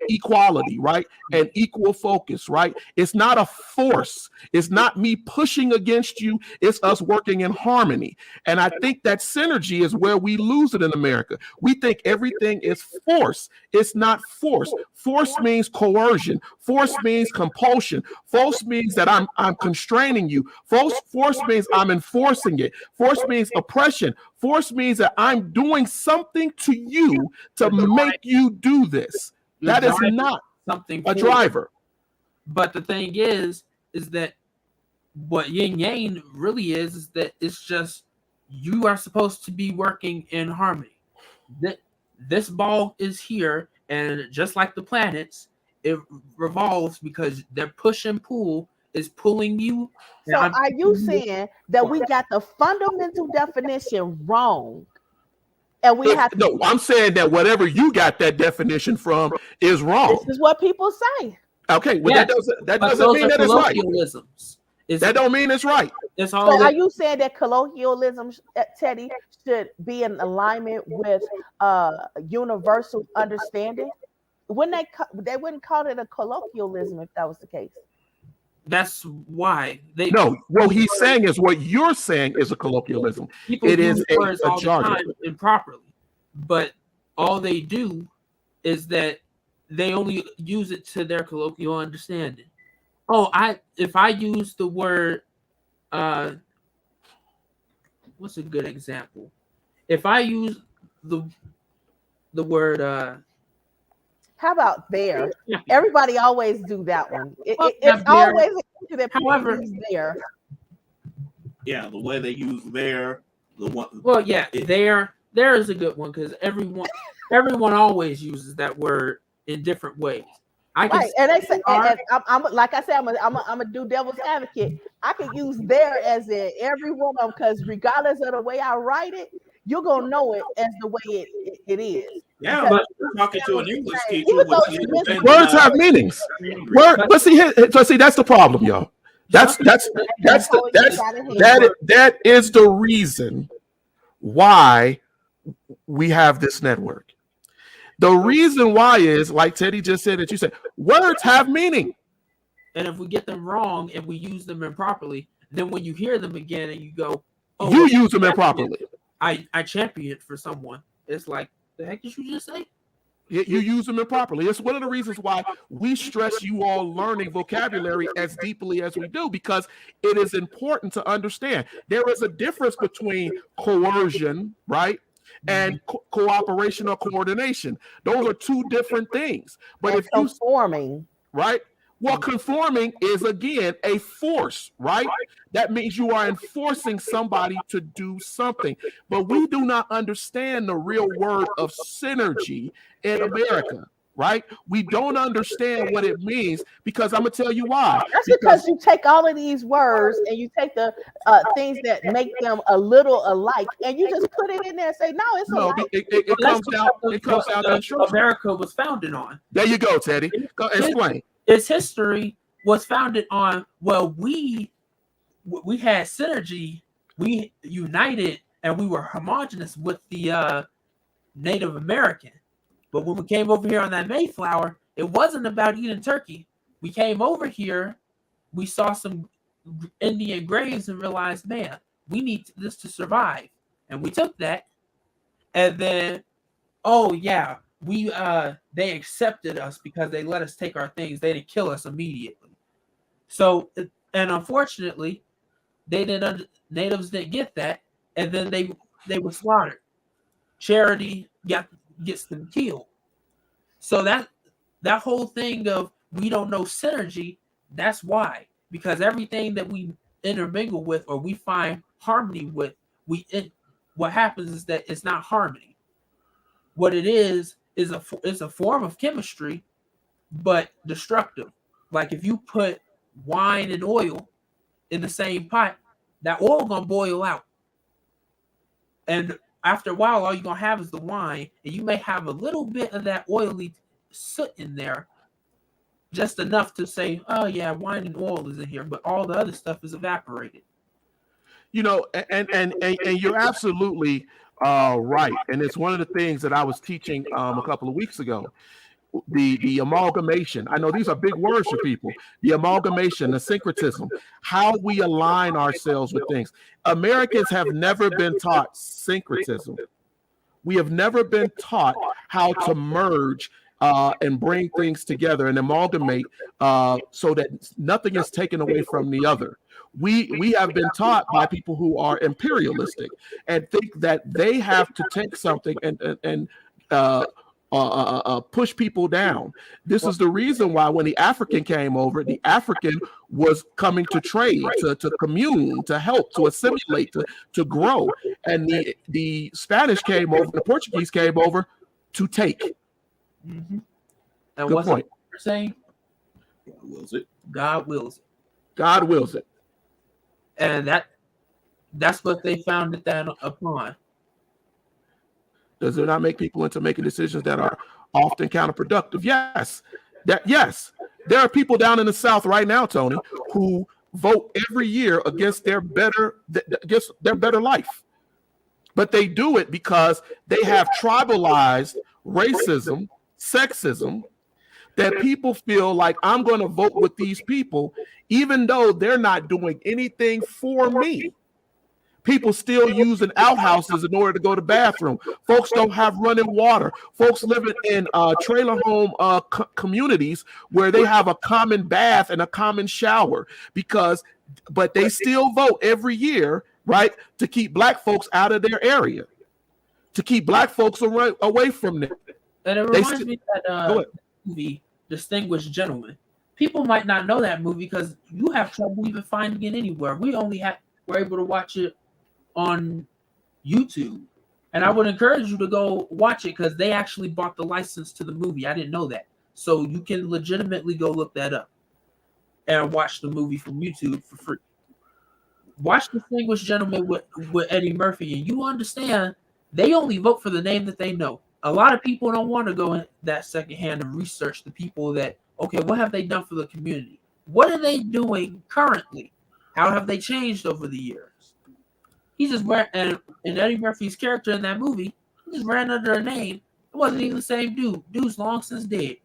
equality, right? And equal focus, right? It's not a force. It's not me pushing against you. It's us working in harmony. And I think that synergy is where we lose it in America. We think everything is force. It's not force. Force means coercion. Force means compulsion. Force means that I'm constraining you. Force means I'm enforcing it. Force means oppression. Force means that I'm doing something to you to make you do this. That is not something a driver. But the thing is that what yin yang really is that it's just you are supposed to be working in harmony. This ball is here, and just like the planets, it revolves because their push and pull is pulling you. So are you saying that we got the fundamental definition wrong? And we have to, no, I'm saying that whatever you got that definition from is wrong. This is what people say. Okay, well that doesn't mean that it's right. That don't mean it's right. So are you saying that colloquialism, Teddy, should be in alignment with universal understanding? They wouldn't call it a colloquialism if that was the case. That's why no. What he's saying is what you're saying is a colloquialism. It is a jargon improperly, but all they do is that they only use it to their colloquial understanding. If I use the word, what's a good example? If I use the word, how about there? Everybody always do that one. It's always that people use there. Yeah, the way they use there, the one. Well, yeah, there is a good one because everyone always uses that word in different ways. And they say, I'm like I said, I'm a do devil's advocate. I can use there as in every one of them because regardless of the way I write it, you're gonna know it as the way it is. Yeah, but talking to an English teacher, words have meanings. But see, that's the problem, y'all. That is the reason why we have this network. The reason why is, like Teddy just said, that you said words have meaning. And if we get them wrong and we use them improperly, then when you hear them again and you go, oh, you use them improperly. I champion for someone. It's like, the heck did you just say? You use them improperly. It's one of the reasons why we stress you all learning vocabulary as deeply as we do, because it is important to understand there is a difference between coercion, right, and cooperation or coordination. Those are two different things. But if you conforming, right? Well, conforming is again a force, right? That means you are enforcing somebody to do something. But we do not understand the real word of synergy in America, right? We don't understand what it means because I'm gonna tell you why. That's because you take all of these words and you take the things that make them a little alike, and you just put it in there and say, "No, it's alike." It comes down. It comes down to America was founded on. There you go, Teddy. Go explain. Its history was founded on, well, we had synergy, we united, and we were homogenous with the Native American. But when we came over here on that Mayflower, it wasn't about eating turkey. We came over here, we saw some Indian graves and realized, man, we need this to survive. And we took that, and then, oh yeah, they accepted us because they let us take our things. They didn't kill us immediately. So, and unfortunately, natives didn't get that, and then they were slaughtered. Charity gets them killed. So that whole thing of we don't know synergy, that's why. Because everything that we intermingle with or we find harmony with what happens is that it's not harmony. What it is a form of chemistry, but destructive. Like if you put wine and oil in the same pot, that oil gonna boil out, and after a while, all you're gonna have is the wine, and you may have a little bit of that oily soot in there, just enough to say, "Oh yeah, wine and oil is in here," but all the other stuff is evaporated. You know, and you're absolutely right, and it's one of the things that I was teaching a couple of weeks ago. The amalgamation. I know these are big words for people. The amalgamation, the syncretism, how we align ourselves with things. Americans have never been taught syncretism. We have never been taught how to merge and bring things together and amalgamate so that nothing is taken away from the other. We have been taught by people who are imperialistic and think that they have to take something and push people down. This is the reason why when the African came over, the African was coming to trade, to commune, to help, to assimilate, to grow. And the Spanish came over, the Portuguese came over to take. Mm-hmm. And Good what's point. You're saying? God wills it. God wills it. God wills it. And that's what they founded that upon. Does it not make people into making decisions that are often counterproductive? Yes. Yes. There are people down in the South right now, Tony, who vote every year against their better life. But they do it because they have tribalized racism, sexism, that people feel like I'm going to vote with these people, even though they're not doing anything for me. People still using outhouses in order to go to the bathroom. Folks don't have running water. Folks living in trailer home communities where they have a common bath and a common shower but they still vote every year, right, to keep black folks out of their area, to keep black folks away from them. And it reminds me of that movie, Distinguished Gentleman. People might not know that movie because you have trouble even finding it anywhere. We're able to watch it on YouTube, and I would encourage you to go watch it because they actually bought the license to the movie. I didn't know that, so you can legitimately go look that up and watch the movie from YouTube for free. Watch Distinguished Gentleman with Eddie Murphy, and you understand they only vote for the name that they know. A lot of people don't want to go in that secondhand and research the people that, okay, what have they done for the community? What are they doing currently? How have they changed over the years? He just ran, and Eddie Murphy's character in that movie, he just ran under a name. It wasn't even the same dude. Dude's long since dead.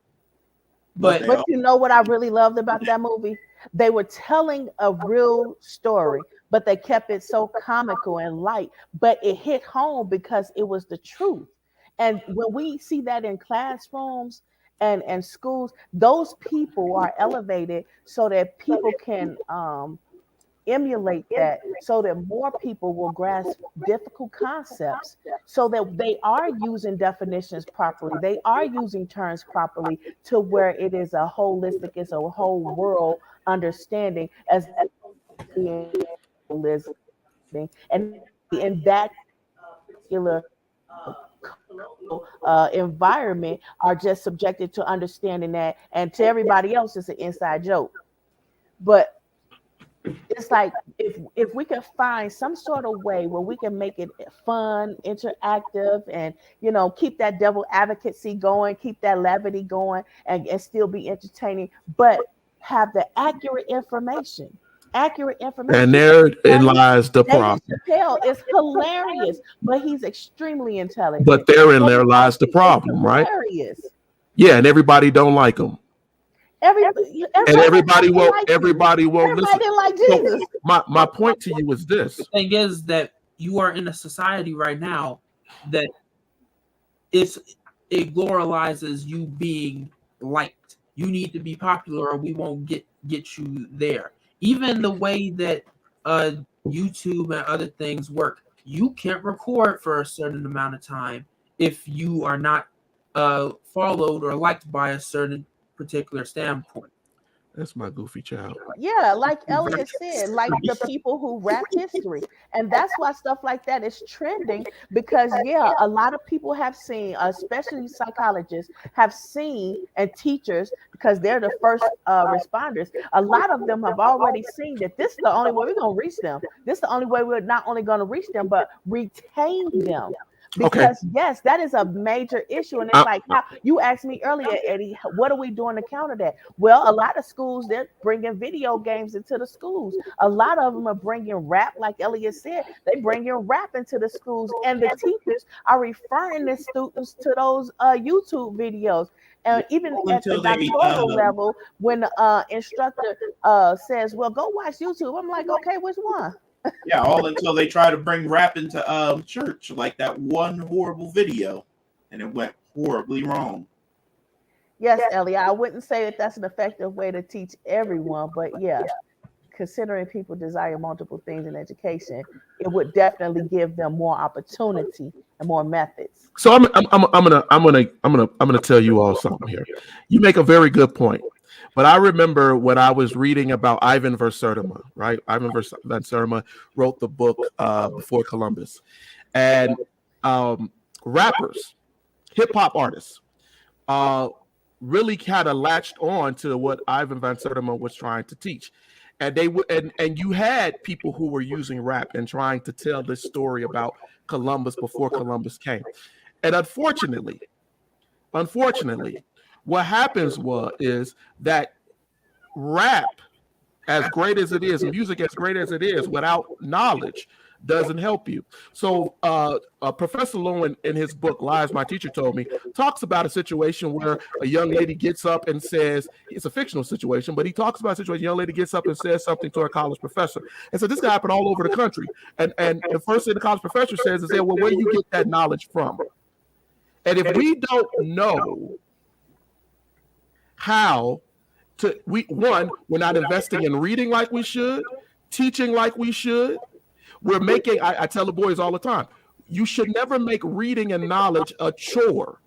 But you know what I really loved about that movie? They were telling a real story, but they kept it so comical and light. But it hit home because it was the truth. And when we see that in classrooms and schools, those people are elevated so that people can emulate that, so that more people will grasp difficult concepts, so that they are using definitions properly, they are using terms properly, to where it is a holistic, it's a whole world understanding as listening. And in that particular environment are just subjected to understanding that, and to everybody else it's an inside joke. But it's like if we can find some sort of way where we can make it fun, interactive, and keep that devil advocacy going, keep that levity going, and still be entertaining, but have the accurate information. And therein lies the problem. Chappelle is hilarious, but he's extremely intelligent. But there lies the problem, right? Hilarious. Yeah, and everybody don't like him. Everybody won't listen. Didn't like Jesus. So my point to you is this. The thing is that you are in a society right now that it glorifies you being liked. You need to be popular or we won't get you there. Even the way that YouTube and other things work, you can't record for a certain amount of time if you are not followed or liked by a certain particular standpoint. That's my goofy child. Yeah, like Elliot said, like the people who rap history. And that's why stuff like that is trending because, yeah, a lot of people have seen, especially psychologists, have seen, and teachers, because they're the first responders. A lot of them have already seen that this is the only way we're going to reach them. This is the only way we're not only going to reach them, but retain them. Okay. Because yes, that is a major issue, and it's like how you asked me earlier, Eddie. What are we doing to counter that? Well, a lot of schools, they're bringing video games into the schools. A lot of them are bringing rap, like Elliot said. They bringing rap into the schools, and the teachers are referring the students to those YouTube videos. And even at the Until they, doctoral level, when the instructor says, "Well, go watch YouTube," I'm like, "Okay, which one?" Yeah, all until they try to bring rap into church, like that one horrible video, and it went horribly wrong. Yes, Ellie, I wouldn't say that that's an effective way to teach everyone, but yeah, considering people desire multiple things in education, it would definitely give them more opportunity and more methods. So I'm gonna tell you all something here. You make a very good point. But I remember when I was reading about Ivan Versertima, right? Ivan Versertima wrote the book Before Columbus. And rappers, hip-hop artists, really kind of latched on to what Ivan Versertima was trying to teach. And they would, and you had people who were using rap and trying to tell this story about Columbus before Columbus came. And unfortunately, what happens is that rap, as great as it is, music as great as it is, without knowledge doesn't help you. So Professor Lowen in his book, Lies My Teacher Told Me, talks about a situation where a young lady gets up and says, it's a fictional situation, but he talks about a situation, a young lady gets up and says something to her college professor. And so this can happen all over the country. And the first thing the college professor says is, well, where do you get that knowledge from? And if we don't know how to, we're not investing in reading like we should, teaching like we should. We're making, I tell the boys all the time, you should never make reading and knowledge a chore.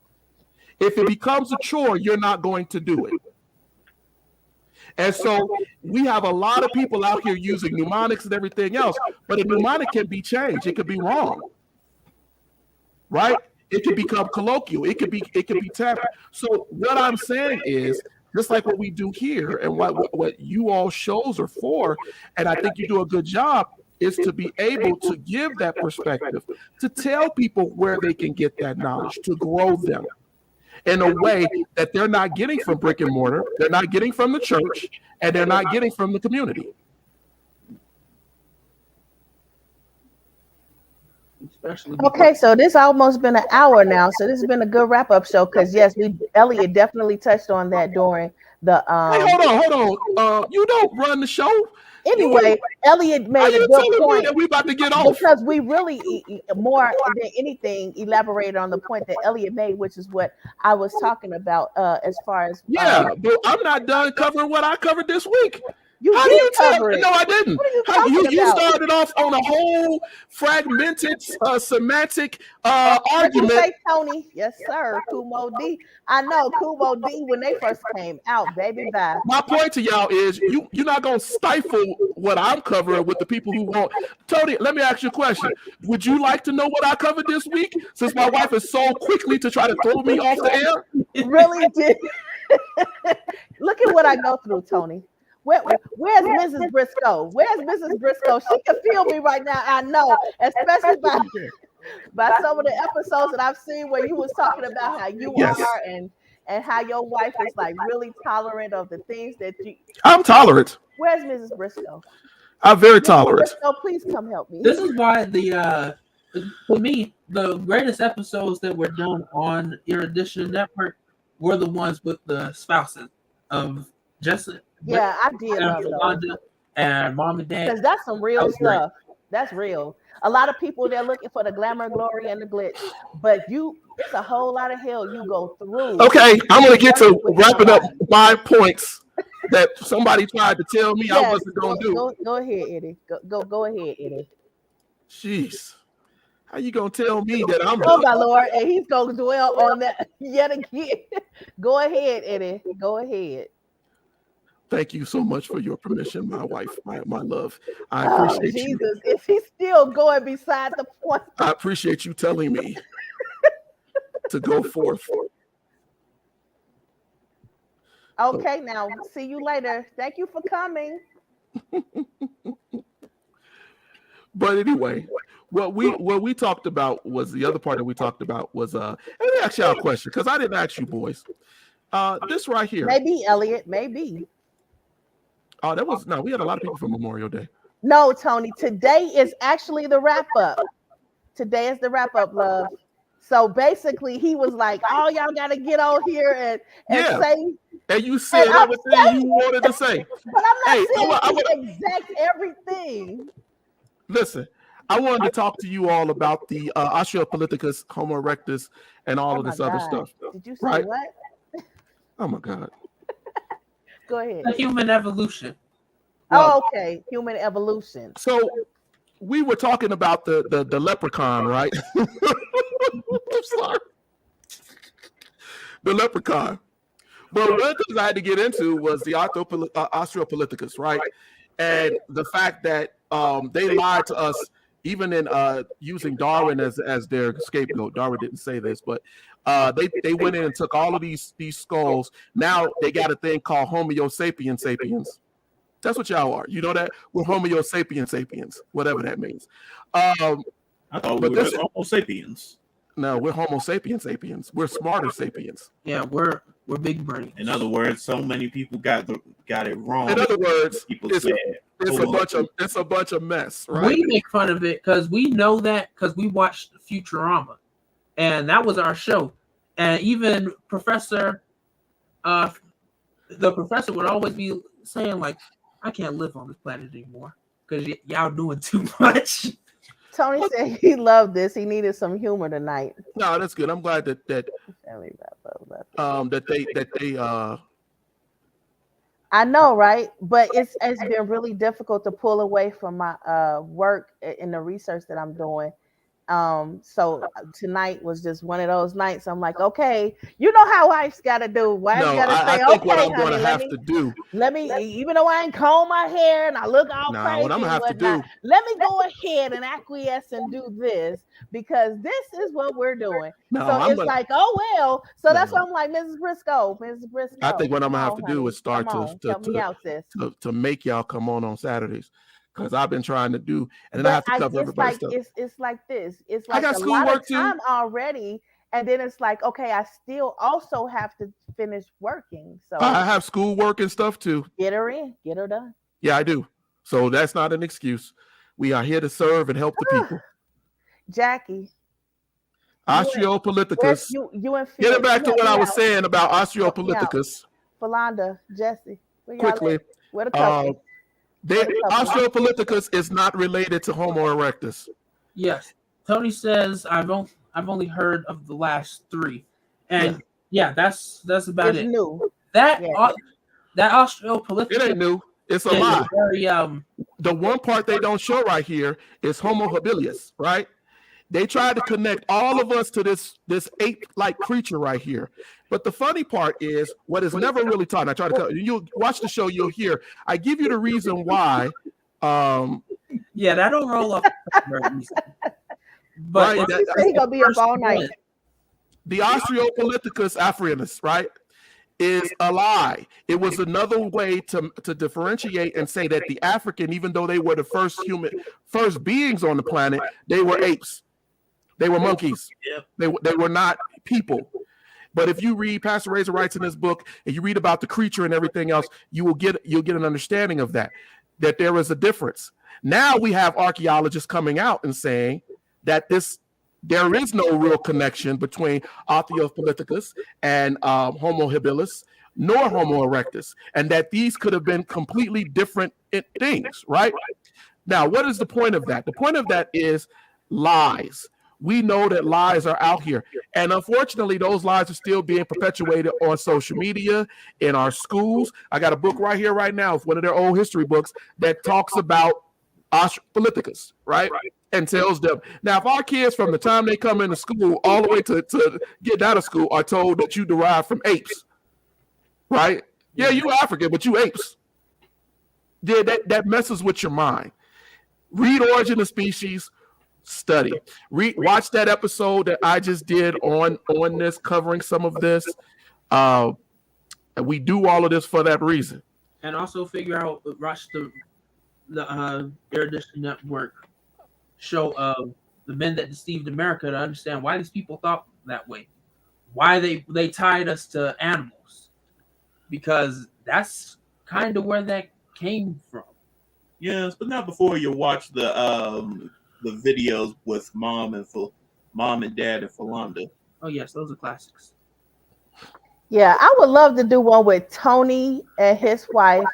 If it becomes a chore, you're not going to do it. And so we have a lot of people out here using mnemonics and everything else, but a mnemonic can be changed. It could be wrong, right? It could become colloquial. It could be tampered. So what I'm saying is, just like what we do here and what you all shows are for, and I think you do a good job, is to be able to give that perspective, to tell people where they can get that knowledge, to grow them in a way that they're not getting from brick and mortar, they're not getting from the church, and they're not getting from the community. Okay, so this almost been an hour now, so this has been a good wrap-up show because yes, Elliot definitely touched on that during the Hey, hold on. You don't run the show. Anyway, Elliot made a good point that we about to get off because we really more than anything elaborated on the point that Elliot made, which is what I was talking about as far as but I'm not done covering what I covered this week. How do you cover it? No, I didn't. You started off on a whole fragmented semantic argument. Say, Tony, yes, sir. Kumo D. I know Kumo D when they first came out, baby. Bye. My point to y'all is you're not gonna stifle what I'm covering with the people who want. Tony, let me ask you a question. Would you like to know what I covered this week? Since my wife is so quickly to try to throw me off the air. Really did. Look at what I go through, Tony. Where's Mrs. Briscoe? Where's Mrs. Briscoe? She can feel me right now. I know, especially by some of the episodes that I've seen where you was talking about how you are and how your wife is like really tolerant of the things that you. I'm tolerant. Where's Mrs. Briscoe? I'm very tolerant. Briscoe, please come help me. This is why for me, the greatest episodes that were done on Erudition Network were the ones with the spouses of Jessica. Yeah, I did love those. And mom and dad. Because that's some real stuff. That's real. A lot of people, they're looking for the glamour, glory, and the glitz. But it's a whole lot of hell you go through. Okay, I'm going to get to wrapping up 5 points that somebody tried to tell me I wasn't going to do. Go ahead, Eddie. Go ahead, Eddie. Jeez. How you going to tell me that I'm... Oh, my Lord. And he's going to dwell on that yet again. Go ahead, Eddie. Go ahead. Thank you so much for your permission, my wife, my love. I Oh, appreciate you. Jesus. Is he still going beside the point? I appreciate you telling me to go forth. Okay, now see you later. Thank you for coming. But anyway, what we talked about was the other part that we talked about was let me ask y'all a question because I didn't ask you boys. This right here. Maybe, Elliot. Maybe. Oh, that was no. We had a lot of people for Memorial Day. No, Tony. Today is actually the wrap up. Today is the wrap up, love. So basically, he was like, "Oh, y'all got to get on here and Yeah. say." And you said And I'm everything you wanted to say. But I'm not Hey, saying I wanna- exact everything. Listen, I wanted to talk to you all about the Australopithecus, Homo erectus, and all of my this other God. stuff. Did you say Right? what? Oh my God. Go ahead. The human evolution. Oh, okay. Human evolution. So we were talking about the leprechaun, right? I'm sorry. The leprechaun. But one of the things I had to get into was the Australopithecus, right? And the fact that they lied to us, even in using Darwin as their scapegoat. Darwin didn't say this, but they went in and took all of these skulls. Now they got a thing called Homo sapiens sapiens. That's what y'all are. You know that? We're Homo sapiens sapiens, whatever that means. I thought we But were this- Homo sapiens. No, we're Homo sapiens sapiens. We're smarter sapiens. Yeah, we're big brain. In other words, so many people got it wrong. In other words, people it's said, a bunch of mess, right? We make fun of it because we know that because we watched Futurama, and that was our show. And even the professor would always be saying like, "I can't live on this planet anymore because y'all doing too much." Tony said he loved this. He needed some humor tonight. No, that's good. I'm glad that they I know, right? But it's been really difficult to pull away from my work in the research that I'm doing. So tonight was just one of those nights. I'm like, okay, you know how wife's got to do. Wife's got to say, I think okay, what I'm honey, going to have to do. let me, even though I ain't comb my hair and I look all crazy, What I'm gonna have to do. let me go ahead and acquiesce and do this because this is what we're doing. Like, oh well. So that's why I'm like, Mrs. Briscoe. I think what I'm gonna have to do is start help me out, sis. to make y'all come on Saturdays. Because I've been trying to do, and then But I have to cover everybody's stuff. It's like this. It's like I got a schoolwork lot of too. time already, and then it's like, okay, I still also have to finish working. So I have schoolwork and stuff too. Get her in, get her done. Yeah, I do. So that's not an excuse. We are here to serve and help the people. Jackie. Australopithecus. Getting back to what I was saying about Australopithecus. Philanda, Jesse. Quickly. Where the couple? Australopithecus is not related to Homo erectus. Yes, Tony says I've only heard of the last three, and that's about it. New. That Australopithecus. It ain't new. It's a lie. Very, the one part they don't show right here is Homo habilis, right? They tried to connect all of us to this ape-like creature right here. But the funny part is what is never really taught. And I try to tell you, watch the show, you'll hear. I give you the reason why. That don't roll off. But right, he's gonna be up all night. The Australopithecus africanus, right, is a lie. It was another way to differentiate and say that the African, even though they were the first beings on the planet, they were apes. They were monkeys. They were not people. But if you read Pastor Razor writes in his book and you read about the creature and everything else, you'll get an understanding of that there is a difference. Now we have archaeologists coming out and saying that there is no real connection between Australopithecus and Homo habilis nor Homo erectus, and that these could have been completely different things, right? Now, what is the point of that? The point of that is lies. We know that lies are out here. And unfortunately, those lies are still being perpetuated on social media, in our schools. I got a book right here, right now. It's one of their old history books that talks about Australopithecus, right? And tells them. Now, if our kids from the time they come into school all the way to get out of school are told that you derive from apes, right? Yeah, you African, but you apes. Yeah, that messes with your mind. Read Origin of Species, study. Watch that episode that I just did on this, covering some of this. And we do all of this for that reason. And also figure out, watch the Erudition Network show of the men that deceived America to understand why these people thought that way. Why they tied us to animals. Because that's kind of where that came from. Yes, but not before you watch the videos with mom and dad and Philanda. Oh yes, those are classics. Yeah, I would love to do one with Tony and his wife.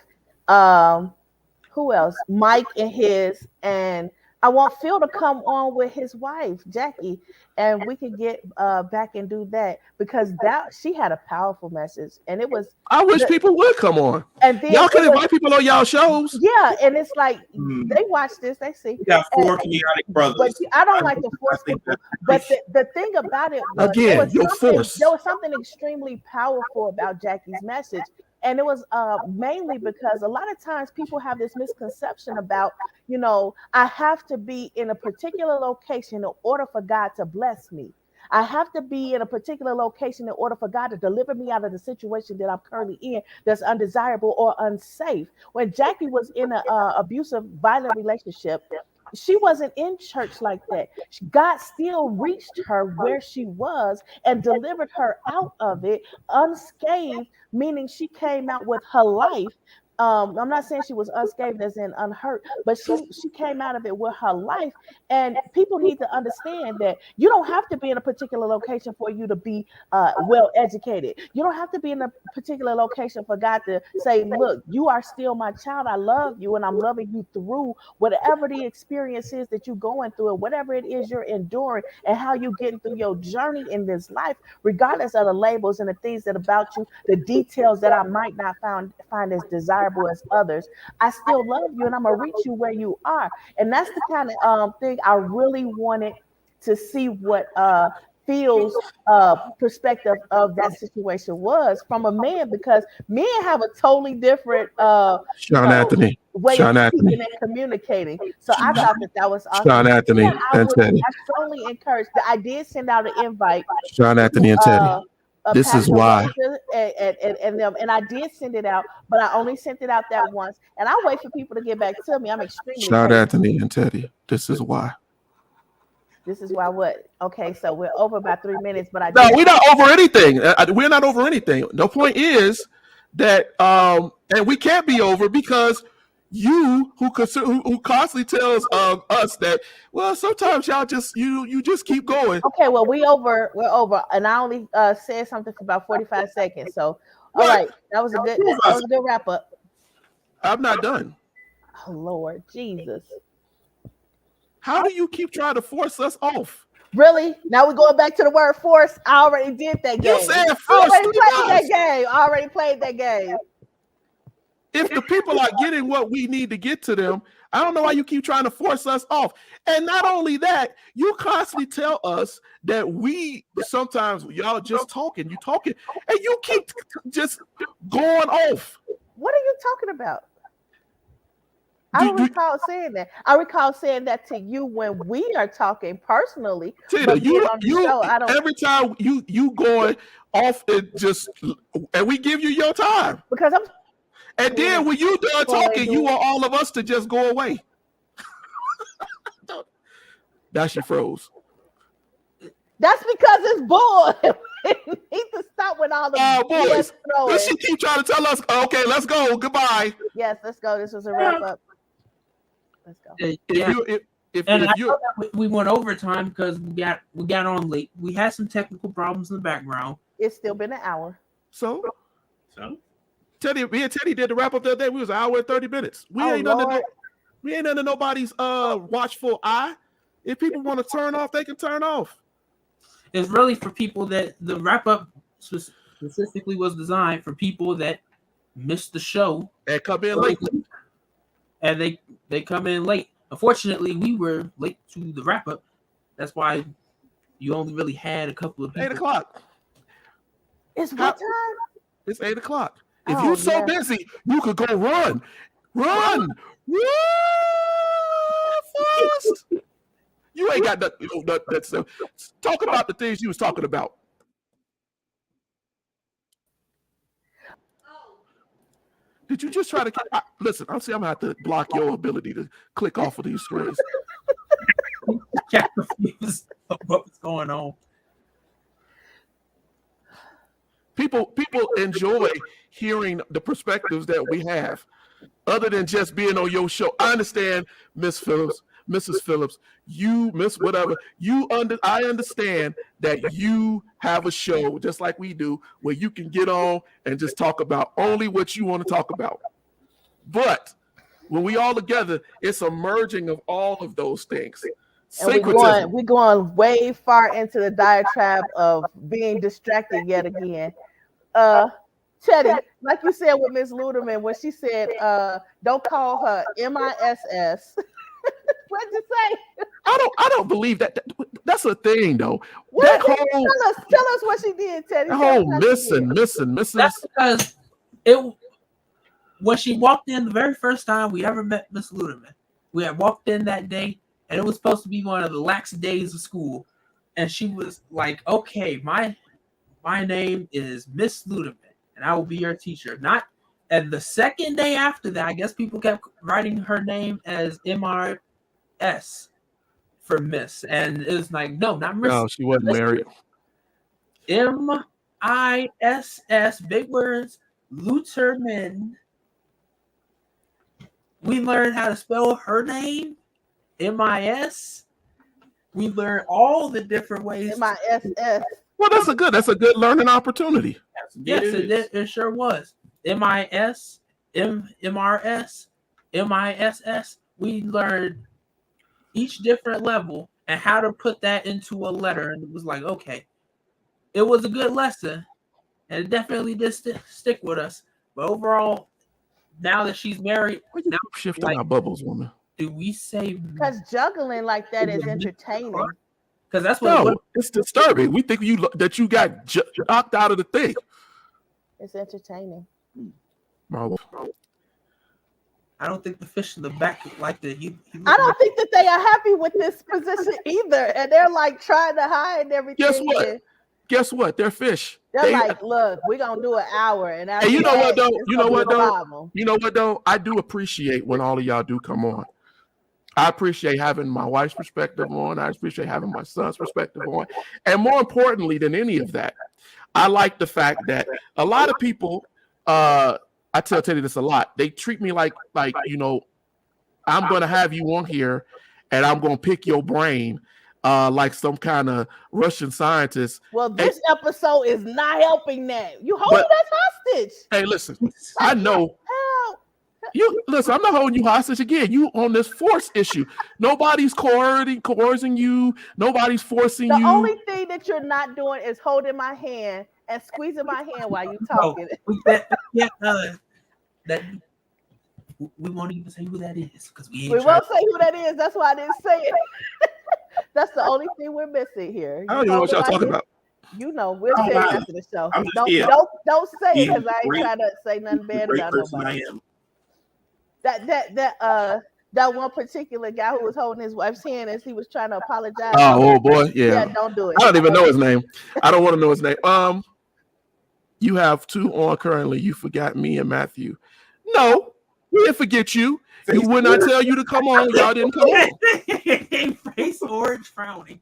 Who else? Mike and his, and I want Phil to come on with his wife, Jackie, and we could get back and do that because she had a powerful message, and it was. I wish people would come on. And then y'all can invite people on y'all shows. Yeah, and it's like they watch this, they see. We got 4 chaotic brothers. But I don't like to force people. But the thing about it was, again, there was something extremely powerful about Jackie's message. And it was mainly because a lot of times people have this misconception about, I have to be in a particular location in order for God to bless me. I have to be in a particular location in order for God to deliver me out of the situation that I'm currently in that's undesirable or unsafe. When Jackie was in an abusive, violent relationship, she wasn't in church like that. God still reached her where she was and delivered her out of it unscathed, meaning she came out with her life. I'm not saying she was unscathed as in unhurt, but she came out of it with her life. And people need to understand that you don't have to be in a particular location for you to be well educated. You don't have to be in a particular location for God to say, look, you are still my child. I love you and I'm loving you through whatever the experience is that you're going through and whatever it is you're enduring and how you're getting through your journey in this life, regardless of the labels and the things that about you, the details that I might not find as desirable as others. I still love you and I'm gonna reach you where you are. And that's the kind of thing I really wanted to see what Phil's perspective of that situation was from a man, because men have a totally different Anthony way of speaking and communicating. So I thought that was awesome. Sean Anthony and Teddy. I strongly encourage that. I did send out an invite. Sean Anthony and Teddy. This is why. And I did send it out, but I only sent it out that once. And I'll wait for people to get back to me. I'm extremely Sean Anthony and Teddy. This is why. This is why what? Okay, so we're over about 3 minutes, but no, we're not over anything. We're not over anything. The point is that, and we can't be over because you who constantly tells us that, well, sometimes y'all just you just keep going. Okay, well we're over, and I only said something for about 45 seconds. So all right, that was a good wrap up. I'm not done. Oh Lord Jesus. How do you keep trying to force us off? Really? Now we're going back to the word force. I already did that game. You said force. I already played that game. If the people are getting what we need to get to them, I don't know why you keep trying to force us off. And not only that, you constantly tell us that sometimes y'all just talking, and you keep just going off. What are you talking about? I don't recall saying that. I recall saying that to you when we are talking personally. Tina, every time you going off and we give you your time. Because and then when you done talking, you want all of us to just go away. Now she froze. That's because it's bull. We need to stop with all the boys. She keep trying to tell us, okay, let's go. Goodbye. Yes, let's go. This was a wrap up. Let's go. If we went overtime because we got on late. We had some technical problems in the background. It's still been an hour. So Teddy, me and Teddy did the wrap up the other day. We was an hour and 30 minutes. We ain't under nobody's watchful eye. If people want to turn off, they can turn off. It's really for people that the wrap up specifically was designed for people that missed the show and come in late. And they come in late. Unfortunately, we were late to the wrap up. That's why you only really had a couple of people. 8 o'clock. It's what time? It's 8 o'clock. If Oh, you're so yeah. busy, you could go run. Run! Forrest! You ain't got that's talk about the things you was talking about. Did you just try to listen? I'm gonna have to block your ability to click off of these screens. Got confused of what was going on. People enjoy hearing the perspectives that we have, other than just being on your show. I understand, Miss Phillips, Mrs. Phillips, you Miss whatever. I understand that you have a show just like we do, where you can get on and just talk about only what you want to talk about. But when we all together, it's a merging of all of those things. And we're going way far into the diatribe of being distracted yet again. Teddy, like you said with Miss Luderman, when she said, don't call her MISS. What'd you say? I don't believe that. That's a thing, though. Tell us what she did, Teddy. That whole missing. That's because when she walked in the very first time we ever met Miss Luderman, we had walked in that day, and it was supposed to be one of the lax days of school, and she was like, "Okay, my name is Miss Luderman, and I will be your teacher." And the second day after that, I guess people kept writing her name as MRS for Miss, and it was like, no, not Miss. No, she wasn't married. MISS, big words, Luterman. We learned how to spell her name, MIS. We learned all the different ways. MISS. Well, that's a good learning opportunity. Yes, it sure was. MIS, MRS, MISS. We learned each different level and how to put that into a letter. And it was like, okay, it was a good lesson. And it definitely did stick with us. But overall, now that she's married, Why you keep shifting our bubbles, woman? Do we say? Because juggling like that is entertaining. Because that's what it's disturbing. We think that you got knocked out of the thing. It's entertaining. I don't think the fish in the back like that. I don't think that they are happy with this position either, and they're like trying to hide everything. Guess what? They're fish. They're like, look, we're gonna do an hour, and you know what though? You know what though? I do appreciate when all of y'all do come on. I appreciate having my wife's perspective on. I appreciate having my son's perspective on. And more importantly than any of that, I like the fact that a lot of people, I tell Teddy this a lot, they treat me like I'm going to have you on here and I'm going to pick your brain like some kind of Russian scientist. Well, this episode is not helping that. You holding us hostage. Hey, listen, I know. Listen, I'm not holding you hostage again. You on this force issue. Nobody's coercing you. Nobody's forcing you. The only thing that you're not doing is holding my hand and squeezing my hand while you're talking. That we won't even say who that is because we won't say who that is. That's why I didn't say it. That's the only thing we're missing here. I don't even know what y'all talking about. You know, we'll tell you after the show. Don't say it because I ain't trying to say nothing bad about nobody. That one particular guy who was holding his wife's hand as he was trying to apologize. Oh boy, yeah. Don't do it. I don't even know his name. I don't want to know his name. You have two on currently. You forgot me and Matthew. No, we didn't forget you. When I tell you to come on, y'all didn't come on. Face orange frowning.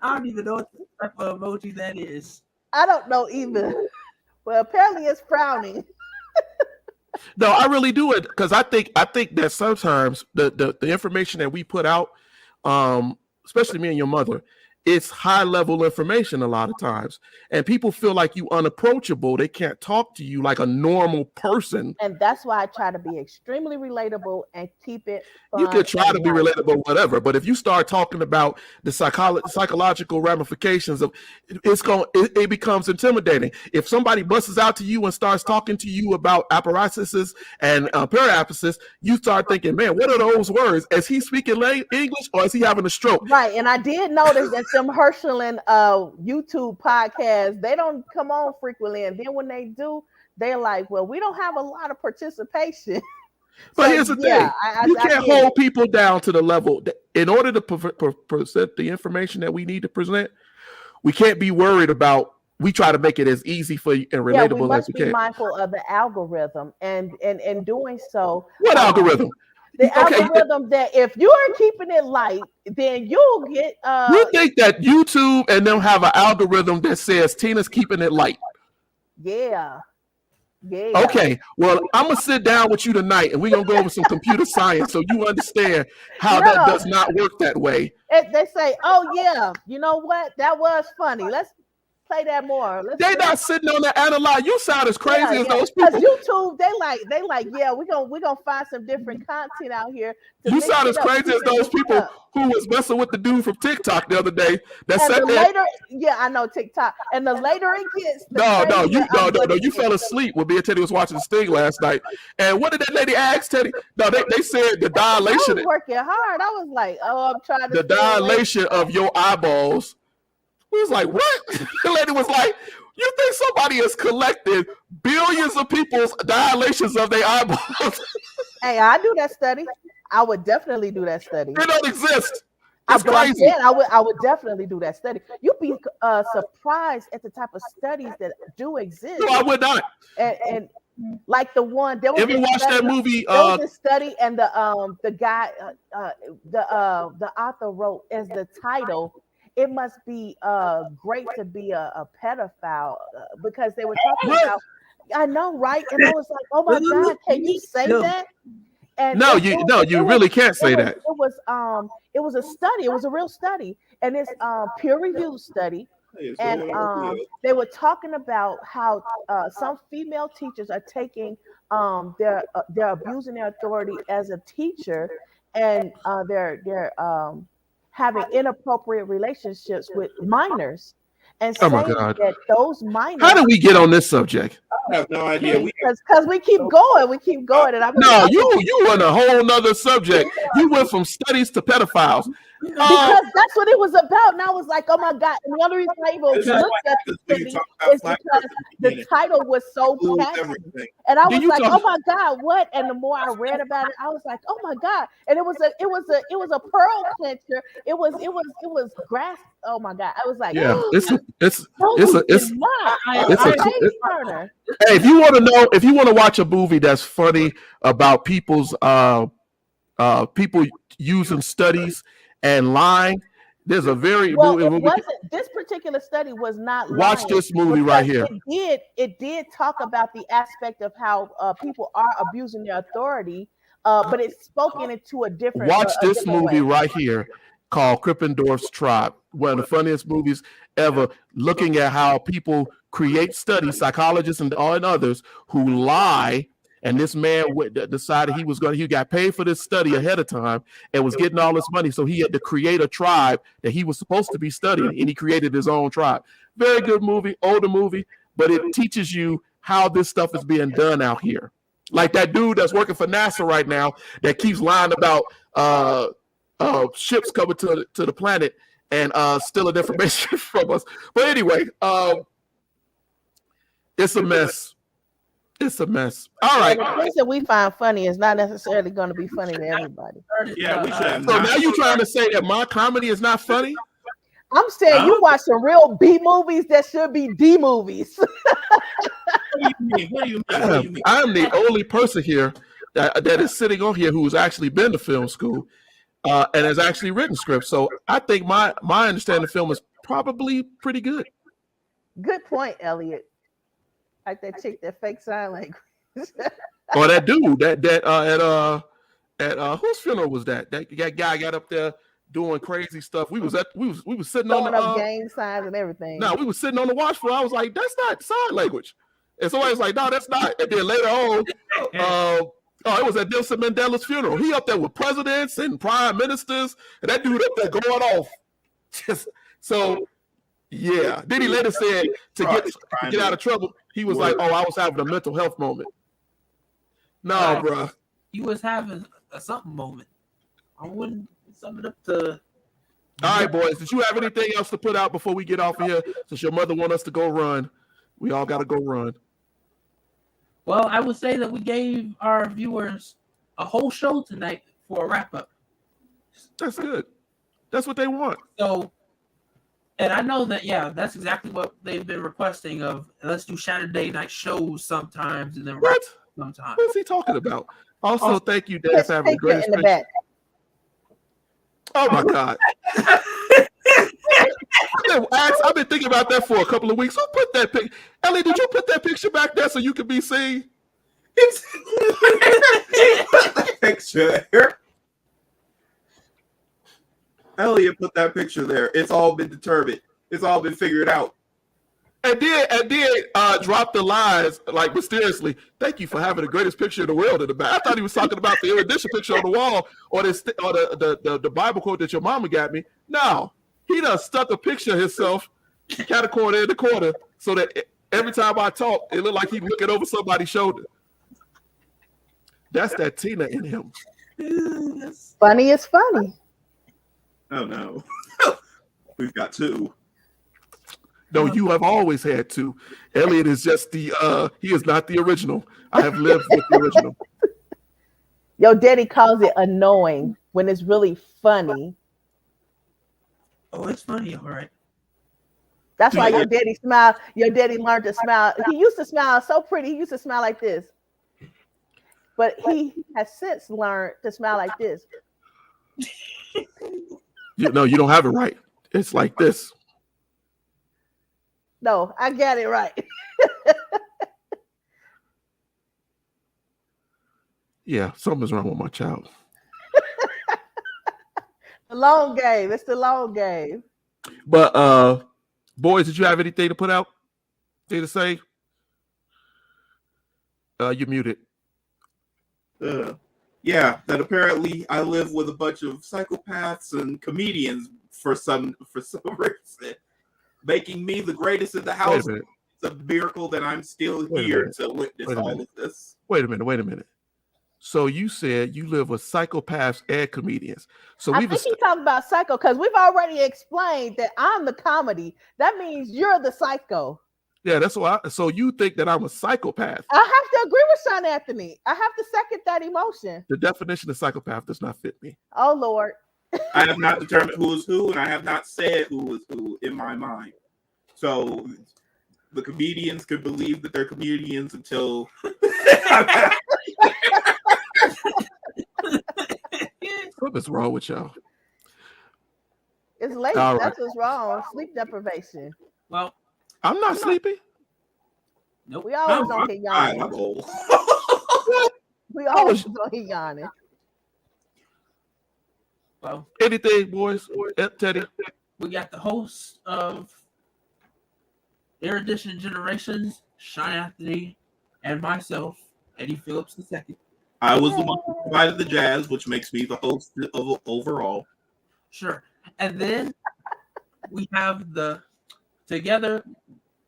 I don't even know what type of emoji that is. I don't know either. Well, apparently it's frowning. No, I really do it because I think that sometimes the information that we put out, especially me and your mother, it's high level information a lot of times, and people feel like you unapproachable. They can't talk to you like a normal person, and that's why I try to be extremely relatable and keep it fun. You could try to be relatable, whatever, but if you start talking about the psychological ramifications of it becomes intimidating. If somebody busts out to you and starts talking to you about apparatuses and periapsis, you start thinking, man, what are those words? Is he speaking English or is he having a stroke? Right, and I did notice that some Herschel and YouTube podcasts, they don't come on frequently, and then when they do, they're like, well, we don't have a lot of participation. But So, here's the yeah, thing: you I can't get hold it. people down to the level in order to present the information that we need to present. We can't be worried about. We try to make it as easy for you and Yeah, we relatable as must we be can. mindful of the algorithm, and in doing so, What algorithm? the Okay, algorithm that if you are keeping it light, then you'll get you think that YouTube and them have an algorithm that says Tina's keeping it light? yeah. Okay, well, I'm gonna sit down with you tonight, and we're gonna go over some computer science so you understand how that No, does not work that way. they say, oh yeah, you know what? That was funny. Let's play that more. They not sitting on the analyze. You sound as crazy as those Because people. YouTube, they like, yeah, we're gonna find some different content out here to You mix sound it as up. crazy as those people who was messing with the dude from TikTok the other day that And sat the there. later, yeah, I know TikTok. And the later it gets, the crazier You fell asleep when me and Teddy was watching the Sting last night. And what did that lady ask Teddy? No, they said the I dilation, was working hard. I was like, oh, I'm trying to the stay awake. dilation of your eyeballs. We was like, what? The lady was like, you think somebody has collected billions of people's dilations of their eyeballs? Hey, I do that study. I would definitely do that study. They don't exist. It's But I'm crazy. saying I would definitely do that study. You'd be surprised at the type of studies that do exist. No, I would not. And like the one there was Ever watch that movie? There was a study, and the guy, the author wrote as the title, it must be great to be a pedophile, because they were talking about. I know, right? And I was like, oh my God, can you say that? And no, you really can't say that. It was a study. It was a real study, and it's peer-reviewed study. And they were talking about how some female teachers are taking they're abusing their authority as a teacher, and they're having inappropriate relationships with minors, and Oh my saying God. that those minors. How did we get on this subject? I have no idea. Because we keep going, and I'm No, you went a whole nother subject. You went from studies to pedophiles. Because that's what it was about, and I was like, "Oh my God!" And the only reason I even looked at the study is because the title was so catchy, and I was like, "Oh my God, what?" And the more I read about it, I was like, "Oh my God!" And it was a pearl clencher. It was grass. Oh my God! I was like, yeah, it's Hey, if you want to watch a movie that's funny about people's people using studies and lying, there's a very this particular study was not lying. Watch this movie right here. It did talk about the aspect of how people are abusing their authority, but it's spoken into a different. Watch this movie right here called Krippendorf's Tribe, one of the funniest movies ever, looking at how people create studies, psychologists and others who lie. And this man decided he got paid for this study ahead of time and was getting all this money. So he had to create a tribe that he was supposed to be studying, and he created his own tribe. Very good movie, older movie, but it teaches you how this stuff is being done out here. Like that dude that's working for NASA right now that keeps lying about ships coming to the planet and stealing information from us. But anyway, it's a mess. It's a mess. All right. The things that we find funny is not necessarily going to be funny to everybody. Yeah, we should. So now you trying to say that my comedy is not funny? I'm saying you watch some real B movies that should be D movies. What do you mean? I'm the only person here that is sitting on here who's actually been to film school and has actually written scripts. So I think my understanding of film is probably pretty good. Good point, Elliot. Like that chick that fake sign language. Or that dude at whose funeral was that? That guy got up there doing crazy stuff. We was sitting on the gang signs and everything. No, we was sitting on the watch floor. I was like, that's not sign language. And somebody was like, no, that's not. And then later on, it was at Nelson Mandela's funeral. He up there with presidents and prime ministers, and that dude up there going off. So yeah. Then he later said to get out of trouble, he was like, "Oh, I was having a mental health moment." No, bro. You was having a something moment. I wouldn't sum it up to. All right, boys. Did you have anything else to put out before we get off of here? Since your mother want us to go run, we all got to go run. Well, I would say that we gave our viewers a whole show tonight for a wrap up. That's good. That's what they want. So, and I know that, yeah, that's exactly what they've been requesting of, let's do Saturday night shows sometimes and then wrap What? up sometimes. What is he talking about? Also, thank you, Dad, His for having the picture greatest in the picture. back. Oh my God. I've been thinking about that for a couple of weeks. Who put that picture? Ellie, did you put that picture back there so you could be seen? It's he put that picture there. Elliot put that picture there. It's all been determined. It's all been figured out. And then drop the lines like mysteriously. Thank you for having the greatest picture in the world in the back. I thought he was talking about the Erudition picture on the wall or the Bible quote that your mama got me. No, he done stuck a picture of himself, cat a corner in the corner, so that every time I talk, it looked like he's looking over somebody's shoulder. That's that Tina in him. Funny is funny. Oh no, we've got two. No, you have always had to. Elliot is just he is not the original. I have lived with the original. Your daddy calls it annoying when it's really funny. Oh, it's funny, all right. That's why your daddy smile. Your daddy learned to smile. He used to smile so pretty. He used to smile like this. But he has since learned to smile like this. You don't have it right. It's like this. No, I got it right. Yeah, something's wrong with my child. The long game. It's the long game. But boys, did you have anything to put out? Anything to say? You're muted. Yeah, that apparently I live with a bunch of psychopaths and comedians for some reason, making me the greatest in the house. It's a miracle that I'm still here to witness all of this. Wait a minute. So you said you live with psychopaths and comedians. So I think he's talking about psycho because we've already explained that I'm the comedy. That means you're the psycho. Yeah, that's why. So you think that I'm a psychopath? I have to agree with Sean Anthony. I have to second that emotion. The definition of psychopath does not fit me. Oh Lord. I have not determined who is who, and I have not said who is who in my mind. So the comedians could believe that they're comedians until What's wrong with y'all? It's late. All right. That's what's wrong. Sleep deprivation. Well, I'm not sleepy. Nope. We always don't get yawning. I'm old. We always don't get yawning. Well, Anything, boys? Teddy? we got the host of Erudition Generations, Sean Anthony, and myself, Eddie Phillips II. I was the one who provided the jazz, which makes me the host of overall. Sure. And then we have together,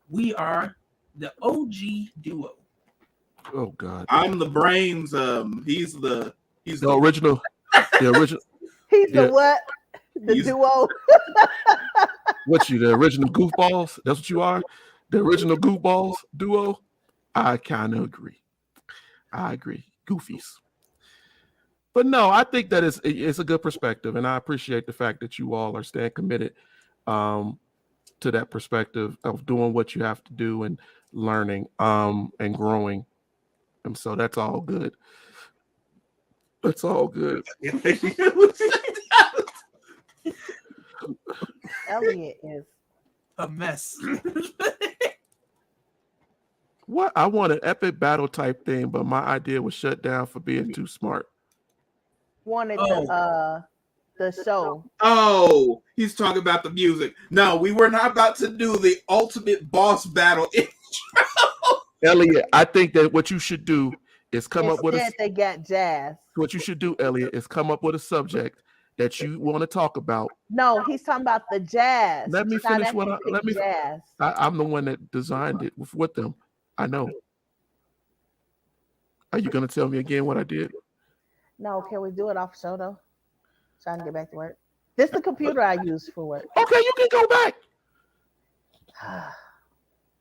we are the OG duo. Oh God. I'm the brains. He's the original. The original. He's the what? The duo. What you? The original goofballs? That's what you are. The original goofballs duo. I kind of agree. I agree. Goofies. But no, I think that it's a good perspective, and I appreciate the fact that you all are staying committed to that perspective of doing what you have to do and learning and growing. And so that's all good. That's all good. Elliot is A mess. What? I want an epic battle type thing, but my idea was shut down for being too smart. wanted the show. Oh, he's talking about the music. No, we were not about to do the ultimate boss battle. Elliot, I think that what you should do is come up with Instead, they got jazz. what you should do, Elliot, is come up with a subject that you want to talk about. No, he's talking about the jazz. Let me finish Jazz. I'm the one that designed it with them. I know. Are you gonna tell me again what I did? No, can we do it off show though? So I can get back to work. This is the computer I use for work. Okay, you can go back.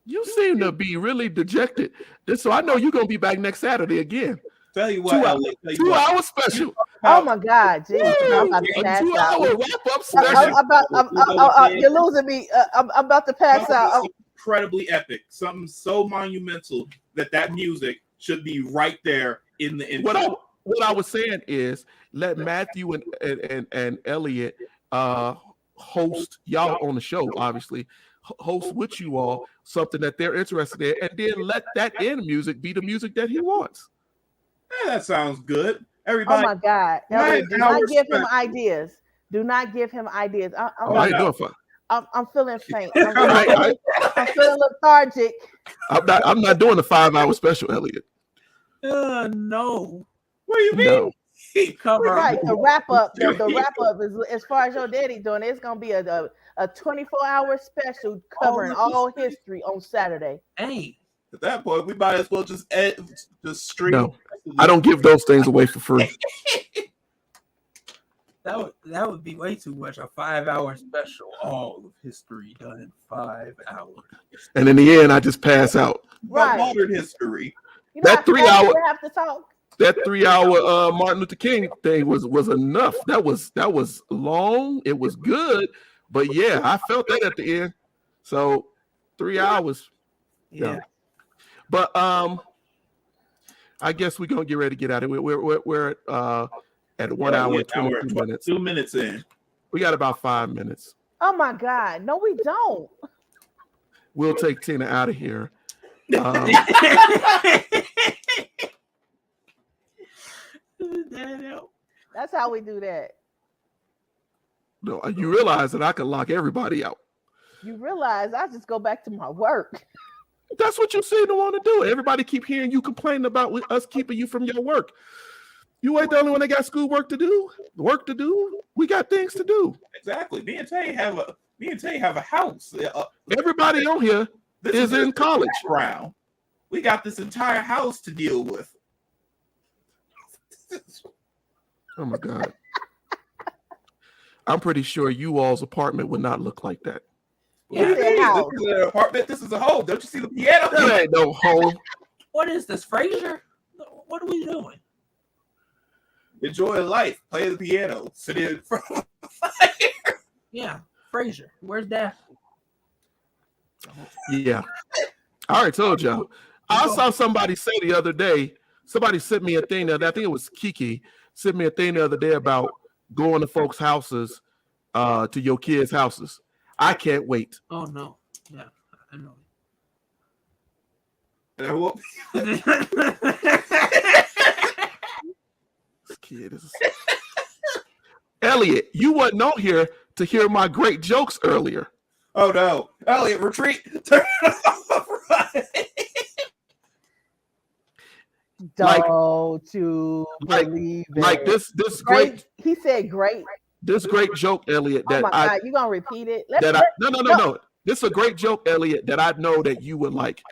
You seem to be really dejected. So I know you're gonna be back next Saturday again. Tell you what, Elliot, tell you 2 what. hour special. Oh my God, geez, I'm about to A pass 2 out. hour wrap up special. You're losing me. I'm about to pass out. Something incredibly epic, something so monumental that music should be right there in the intro. What I was saying is let Matthew and Elliot host y'all on the show, obviously host with you all something that they're interested in, and then let that end music be the music that he wants. Yeah, that sounds good. Everybody. Oh my God, Elliot, do not give him ideas. Do not give him ideas. I'm feeling faint. I'm feeling lethargic. I'm not doing a 5 hour special, Elliot. No. What do you mean? No. Right, the wrap up. The wrap up is, as far as your daddy doing, it's gonna be a 24-hour special covering all history on Saturday. Hey, at that point, we might as well just stream. No, I don't give those things away for free. That would be way too much. A 5 hour special, all of history done in 5 hours. And in the end, I just pass out. Right. Modern history. You know That 3 hour. Have to talk. That 3 hour Martin Luther King thing was enough. That was long. It was good, but yeah, I felt that at the end. So 3 hours. Yeah. But I guess we're gonna get ready to get out of it. We're at 1 hour and 22 minutes. 2 minutes in. We got about 5 minutes. Oh my God! No, we don't. We'll take Tina out of here. That's how we do that. No, you realize that I can lock everybody out. You realize I just go back to my work. That's what you seem to want to do. Everybody keep hearing you complaining about us keeping you from your work. You ain't the only one that got school work to do. We got things to do. Exactly. Me and Tay have a house. Everybody on here is in college. Background. We got this entire house to deal with. Oh my God. I'm pretty sure you all's apartment would not look like that. Yeah, this is an apartment. This is a home. Don't you see the piano? That ain't no home. What is this, Frasier? What are we doing? Enjoy life. Play the piano. Sit in front of the fire. Yeah, Frasier. Where's Daphne? Yeah. I already told y'all. I saw somebody say the other day, somebody sent me a thing that I think it was Kiki, sent me a thing the other day about going to folks' houses, to your kids' houses. I can't wait. Oh no. Yeah, I know. This kid is Elliot, you wasn't on here to hear my great jokes earlier. Oh no. Elliot, retreat. Don't you believe it? Like this great. He said great. This great joke, Elliot. Oh my God, you gonna repeat it? No. This is a great joke, Elliot, that I know that you would like.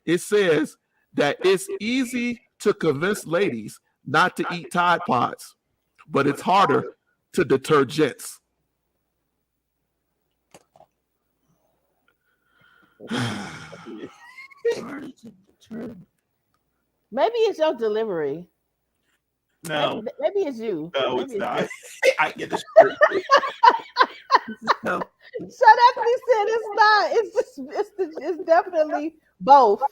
It says that it's easy to convince ladies not to eat Tide Pods, but it's harder to deter gents. Maybe it's your delivery. No. Maybe it's you. No, maybe it's not. I get this. No. Shut up! He said it's not. It's definitely both.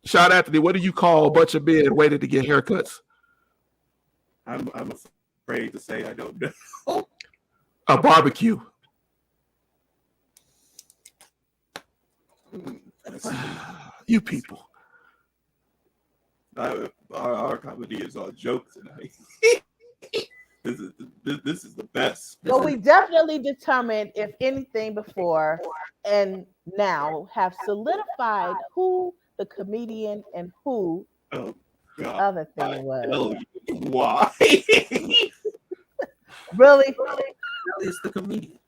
Shout out to me. What do you call a bunch of men waiting to get haircuts? I'm afraid to say I don't know. A barbecue. You people. Our comedy is all jokes tonight. This is the best. But we definitely determined, if anything before and now, have solidified who the comedian and who the other thing was. Why? Really? It's the comedian.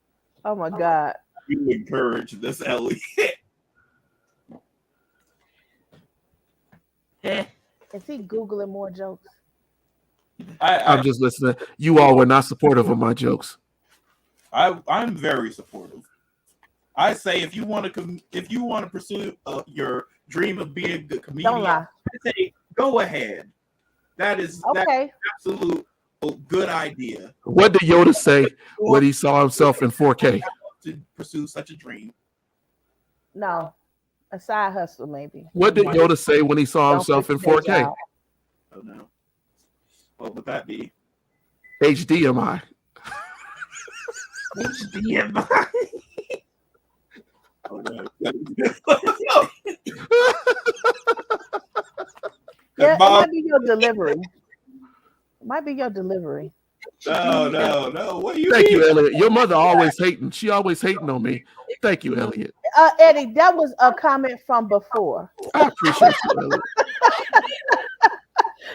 Oh my God. You encourage this, Elliot. Is he Googling more jokes? I'm just listening. You all were not supportive of my jokes. I'm very supportive. I say if you want to pursue your dream of being a good comedian, Don't lie. I say go ahead. That's Okay. absolute good idea What did Yoda say when he saw himself in 4K? to pursue such a dream. No. A side hustle, maybe. What did Yoda say when he saw Don't himself in quit your 4K? job. Oh no. What would that be? HDMI. HDMI. Oh no. Yeah, it Bob, might be your delivery. It might be your delivery. no. What do you Thank mean? you, Elliot. Your mother always hating. She always hating on me. Thank you, Elliot. Eddie, that was a comment from before. I appreciate you, Elliot.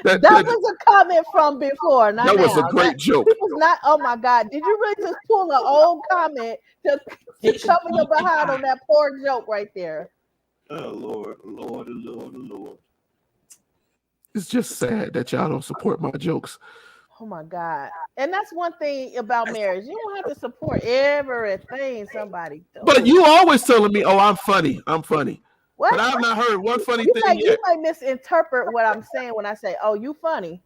That was a comment from before. Not that was now. a great joke. It was not. Oh my God! Did you really just pull an old comment to cover your behind on that poor joke right there? Oh Lord. It's just sad that y'all don't support my jokes. Oh my God! And that's one thing about marriage. You don't have to support everything somebody does. But you always telling me, "Oh, I'm funny. I'm funny." What? But I've not heard one funny You thing might, yet. you might misinterpret what I'm saying when I say, "Oh, you funny."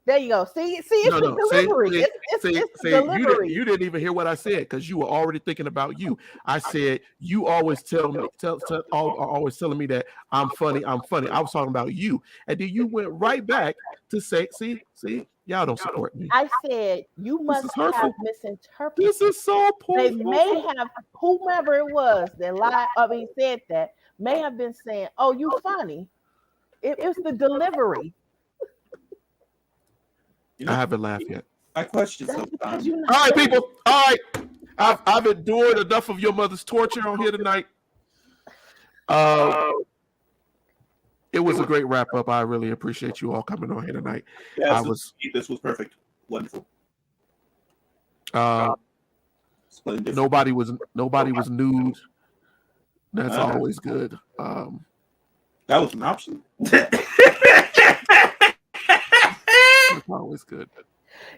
There you go. See, it's the delivery. It's delivery. You didn't even hear what I said because you were already thinking about you. I said you always always telling me that I'm funny. I'm funny. I was talking about you, and then you went right back to say, "See, y'all don't support me." I said you must have misinterpreted. This is so poor. They may have, whomever it was that lied. Said that may have been saying, "Oh, you funny." It's the delivery. I haven't laughed yet. I question sometimes. All right, people. All right. I've endured enough of your mother's torture on here tonight. It was a great wrap up. I really appreciate you all coming on here tonight. Yes, this was perfect. Wonderful. Nobody was nude. That's always good. That was an option. That's always good.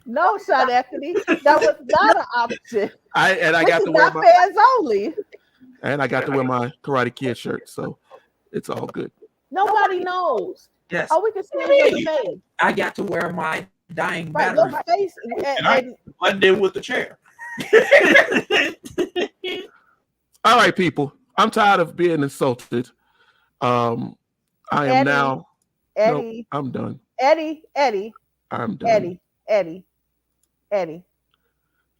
No, Sean Anthony, that was not an option. I got to wear my fans only. And I got to wear my Karate Kid shirt, so it's all good. Nobody knows. Yes. Oh, we can see your face. I got to wear my dying Right, battery. your face. And I blended in with the chair. All right, people. I'm tired of being insulted. I am now. Eddie. No, I'm done. Eddie. I'm done. Eddie.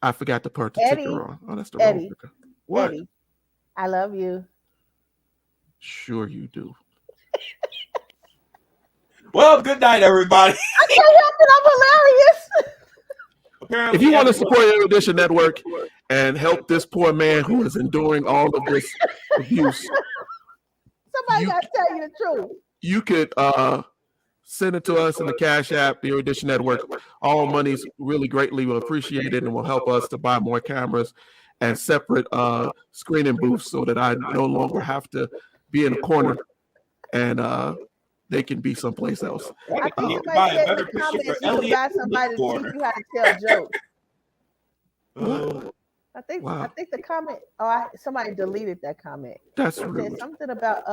I forgot to put the ticker on. Oh, that's the wrong ticker. What? Eddie, I love you. Sure you do. Well, good night, everybody. I can't help it. I'm hilarious. Apparently, if you want to support Erudition Network and help this poor man who is enduring all of this abuse, somebody got to tell you the truth. You could send it to us in the Cash App, the Erudition Network. All money's really greatly appreciated and will help us to buy more cameras and separate screening booths so that I no longer have to be in a corner and they can be someplace else. I think somebody said in the comments you could buy somebody to teach you how to tell jokes. I think the comment. Somebody deleted that comment. That's rude. Something about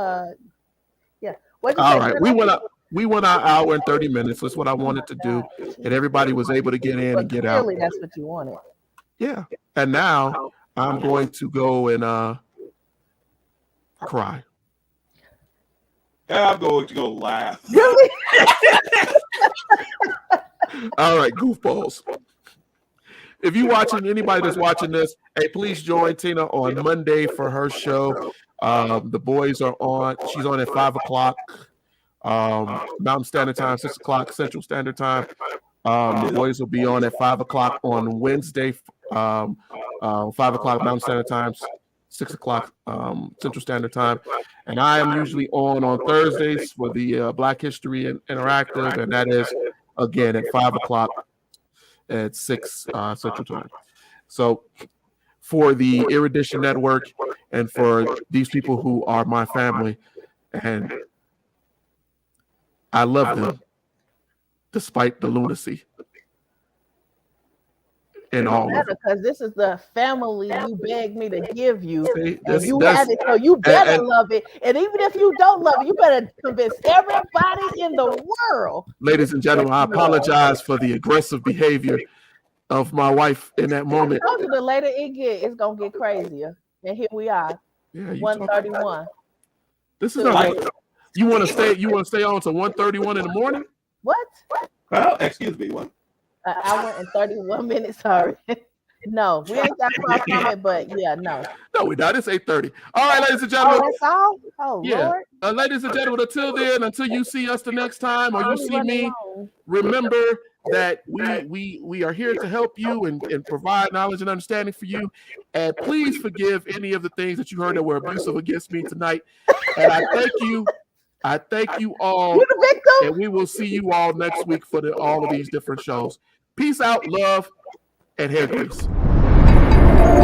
yeah. All right, we went our hour and 30 minutes. That's what I wanted to do, and everybody was able to get in and get out. Clearly, that's what you wanted. Yeah, and now I'm going to go and cry. I'm going to go laugh. Really? All right, goofballs. If you're watching, anybody that's watching this, hey, please join Tina on Monday for her show. The boys are on. She's on at 5:00 Mountain Standard Time, 6:00 Central Standard Time. The boys will be on at 5:00 on Wednesday, 5:00 Mountain Standard Time, 6:00 Central Standard Time. And I am usually on Thursdays for the Black History Interactive, and that is again at 5:00 at 6 Central Time. So for the Erudition Network and for these people who are my family, and I love them despite the lunacy. in all of it. Because this is the family you begged me to give you. See, And you had it, so you better love it. And even if you don't love it, you better convince everybody in the world. Ladies and gentlemen, I apologize for the aggressive behavior of my wife in that moment. The later it gets, it's gonna get crazier. And here we are. Yeah, 1:31. This is not. You want to stay? You want to stay on to 1:31 in the morning? What? Well, excuse me, what? An hour and 31 minutes. Sorry. No, we ain't that far from it, but yeah, no. No, we not. It's 8:30. All right, ladies and gentlemen. Oh, that's all? Oh, yeah. Lord. Ladies and gentlemen, until then, until you see us the next time or you see me, remember that we are here to help you and provide knowledge and understanding for you. And please forgive any of the things that you heard that were abusive against me tonight. And I thank you. I thank you all. You're the victim. And we will see you all next week for all of these different shows. Peace out, love, and hair grease.